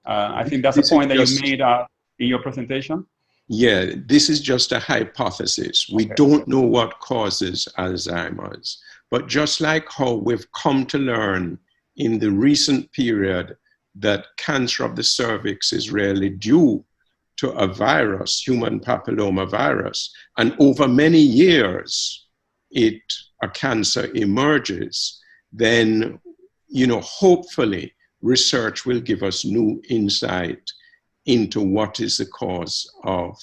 [SPEAKER 1] I think that's a point that you made in your presentation.
[SPEAKER 5] Yeah, this is just a hypothesis. We don't know what causes Alzheimer's, but just like how we've come to learn in the recent period that cancer of the cervix is really due to a virus, human papilloma virus, and over many years a cancer emerges, then hopefully research will give us new insight into what is the cause of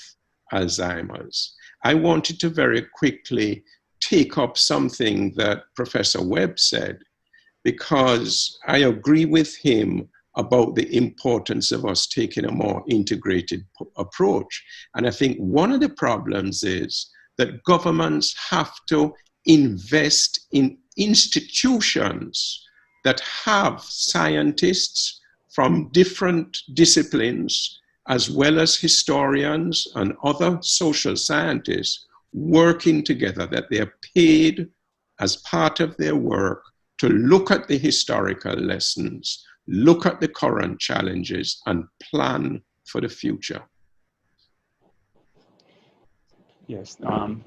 [SPEAKER 5] Alzheimer's. I wanted to very quickly take up something that Professor Webb said, because I agree with him about the importance of us taking a more integrated approach. And I think one of the problems is that governments have to invest in institutions that have scientists from different disciplines, as well as historians and other social scientists working together, that they are paid as part of their work to look at the historical lessons, look at the current challenges, and plan for the future.
[SPEAKER 1] Yes,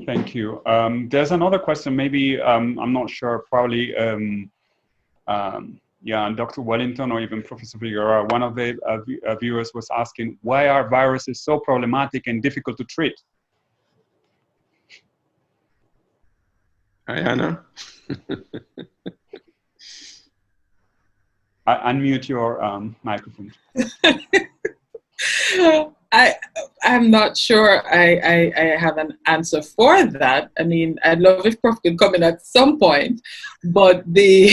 [SPEAKER 1] thank you. There's another question, maybe, I'm not sure, probably, yeah, Dr. Wellington or even Professor Figueroa. One of the viewers was asking, why are viruses so problematic and difficult to treat?
[SPEAKER 5] Iyanna?
[SPEAKER 1] Unmute your microphone.
[SPEAKER 4] I'm not sure I have an answer for that. I mean, I'd love if Prof could come in at some point, but the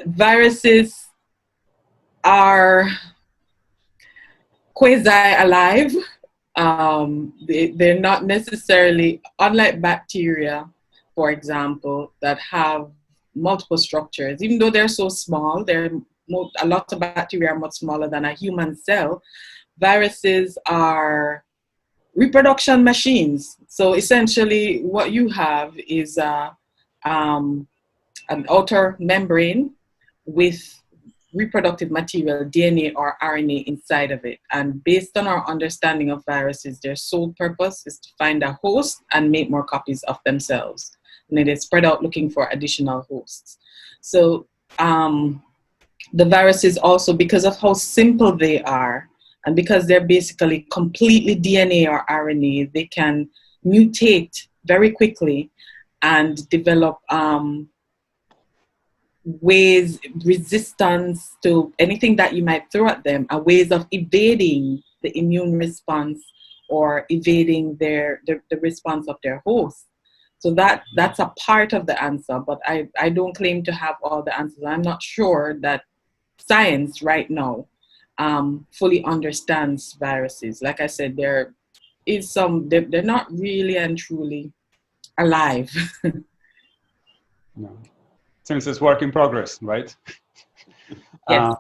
[SPEAKER 4] viruses are quasi-alive. They're not necessarily, unlike bacteria, for example, that have multiple structures. Even though they're so small, a lot of bacteria are much smaller than a human cell. Viruses are reproduction machines. So essentially what you have is an outer membrane with reproductive material, DNA or RNA inside of it. And based on our understanding of viruses, their sole purpose is to find a host and make more copies of themselves. And then they spread out looking for additional hosts. So the viruses also, because of how simple they are, and because they're basically completely DNA or RNA, they can mutate very quickly and develop resistance to anything that you might throw at them, and ways of evading the immune response or evading the response of their host. So that's a part of the answer, but I don't claim to have all the answers. I'm not sure that science right now fully understands viruses. Like I said, there is they're not really and truly alive.
[SPEAKER 1] No. Since it's work in progress, right?
[SPEAKER 4] Yes.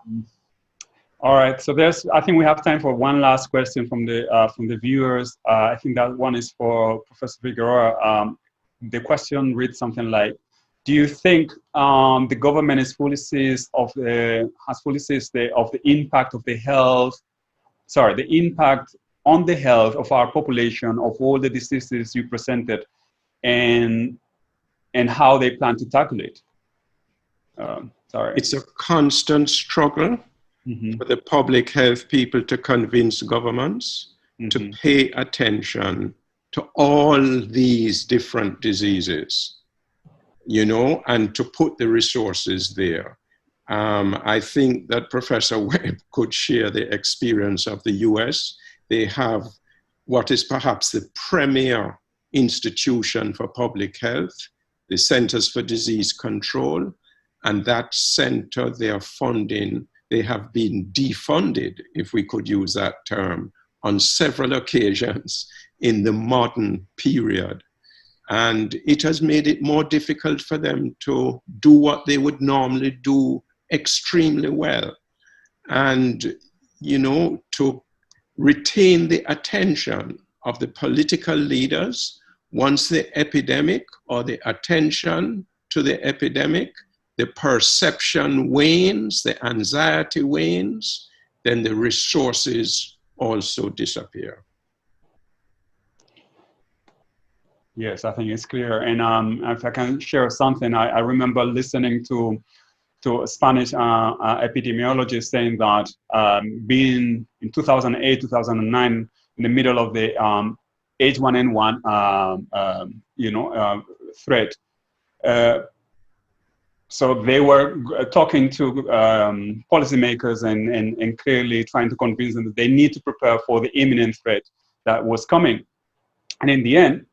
[SPEAKER 1] All right, so I think we have time for one last question from the viewers. I think that one is for Professor Figueroa. The question reads something like, do you think the government has fully seized of the impact of the impact on the health of our population, of all the diseases you presented, and how they plan to tackle it. Sorry.
[SPEAKER 5] It's a constant struggle for the public health people to convince governments to pay attention to all these different diseases, you know, and to put the resources there. I think that Professor Webb could share the experience of the US. They have what is perhaps the premier institution for public health, the Centers for Disease Control, and that center, their funding, they have been defunded, if we could use that term, on several occasions in the modern period. And it has made it more difficult for them to do what they would normally do extremely well. And, you know, to retain the attention of the political leaders once the epidemic or the attention to the epidemic, the perception wanes, the anxiety wanes, then the resources also disappear.
[SPEAKER 1] Yes, I think it's clear. And if I can share something, I remember listening to a Spanish epidemiologist saying that being in 2008, 2009, in the middle of the H1N1 threat, so they were talking to policymakers and clearly trying to convince them that they need to prepare for the imminent threat that was coming. And in the end,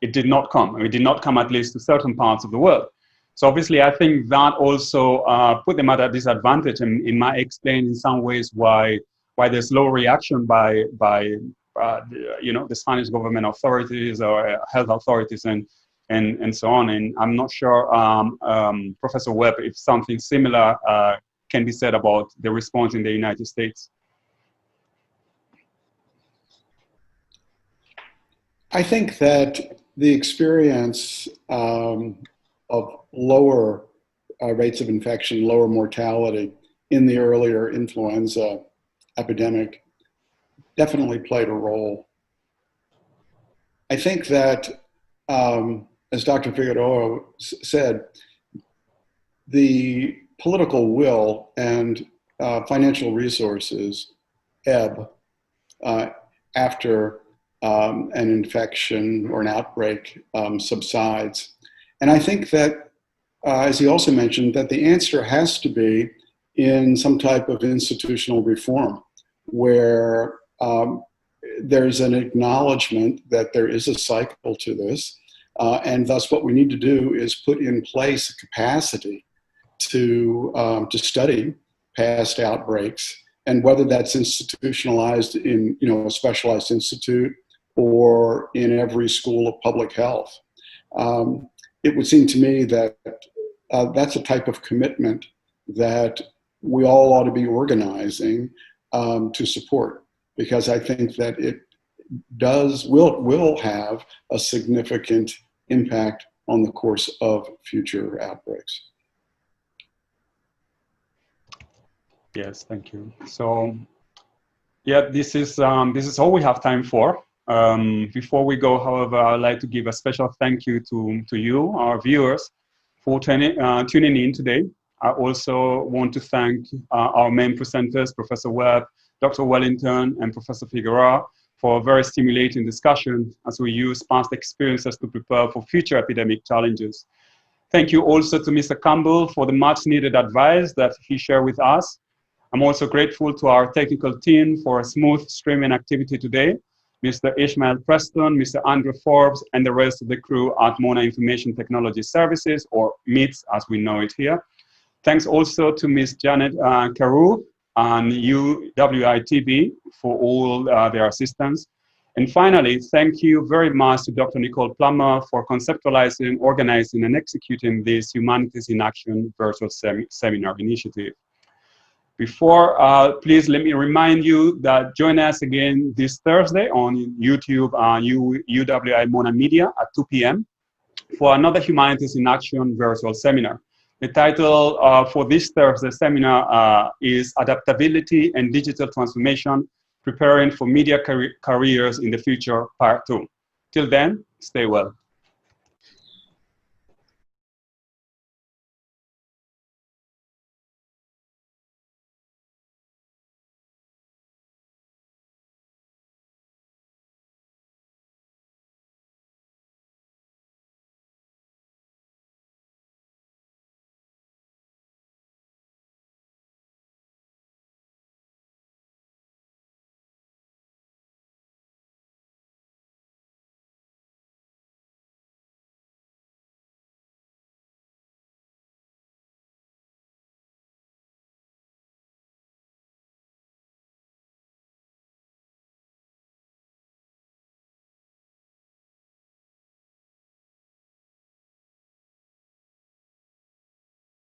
[SPEAKER 1] it did not come. It did not come, at least to certain parts of the world. So obviously, I think that also put them at a disadvantage, and it might explain in some ways why there's low reaction by the Spanish government authorities or health authorities and so on. And I'm not sure, Professor Webb, if something similar can be said about the response in the United States.
[SPEAKER 2] I think that the experience of lower rates of infection, lower mortality in the earlier influenza epidemic definitely played a role. I think that, as Dr. Figueroa said, the political will and financial resources ebb after an infection or an outbreak subsides. And I think that, as he also mentioned, that the answer has to be in some type of institutional reform where there's an acknowledgement that there is a cycle to this, and thus what we need to do is put in place a capacity to study past outbreaks, and whether that's institutionalized in a specialized institute or in every school of public health. It would seem to me that that's a type of commitment that we all ought to be organizing to support, because I think that it will have a significant impact on the course of future outbreaks.
[SPEAKER 1] Yes, thank you. So, yeah, this is all we have time for. Before we go, however, I'd like to give a special thank you to you, our viewers, for tuning in today. I also want to thank our main presenters, Professor Webb, Dr. Wellington, and Professor Figueroa, for a very stimulating discussion as we use past experiences to prepare for future epidemic challenges. Thank you also to Mr. Campbell for the much needed advice that he shared with us. I'm also grateful to our technical team for a smooth streaming activity today, Mr. Ishmael Preston, Mr. Andrew Forbes, and the rest of the crew at Mona Information Technology Services, or MITS as we know it here. Thanks also to Ms. Janet Carew and UWI-TV for all their assistance. And finally, thank you very much to Dr. Nicole Plummer for conceptualizing, organizing, and executing this Humanities in Action virtual seminar initiative. Before, please let me remind you that join us again this Thursday on YouTube, UWI Mona Media at 2 p.m. for another Humanities in Action virtual seminar. The title for this Thursday seminar is Adaptability and Digital Transformation Preparing for Media Careers in the Future, Part 2. Till then, stay well.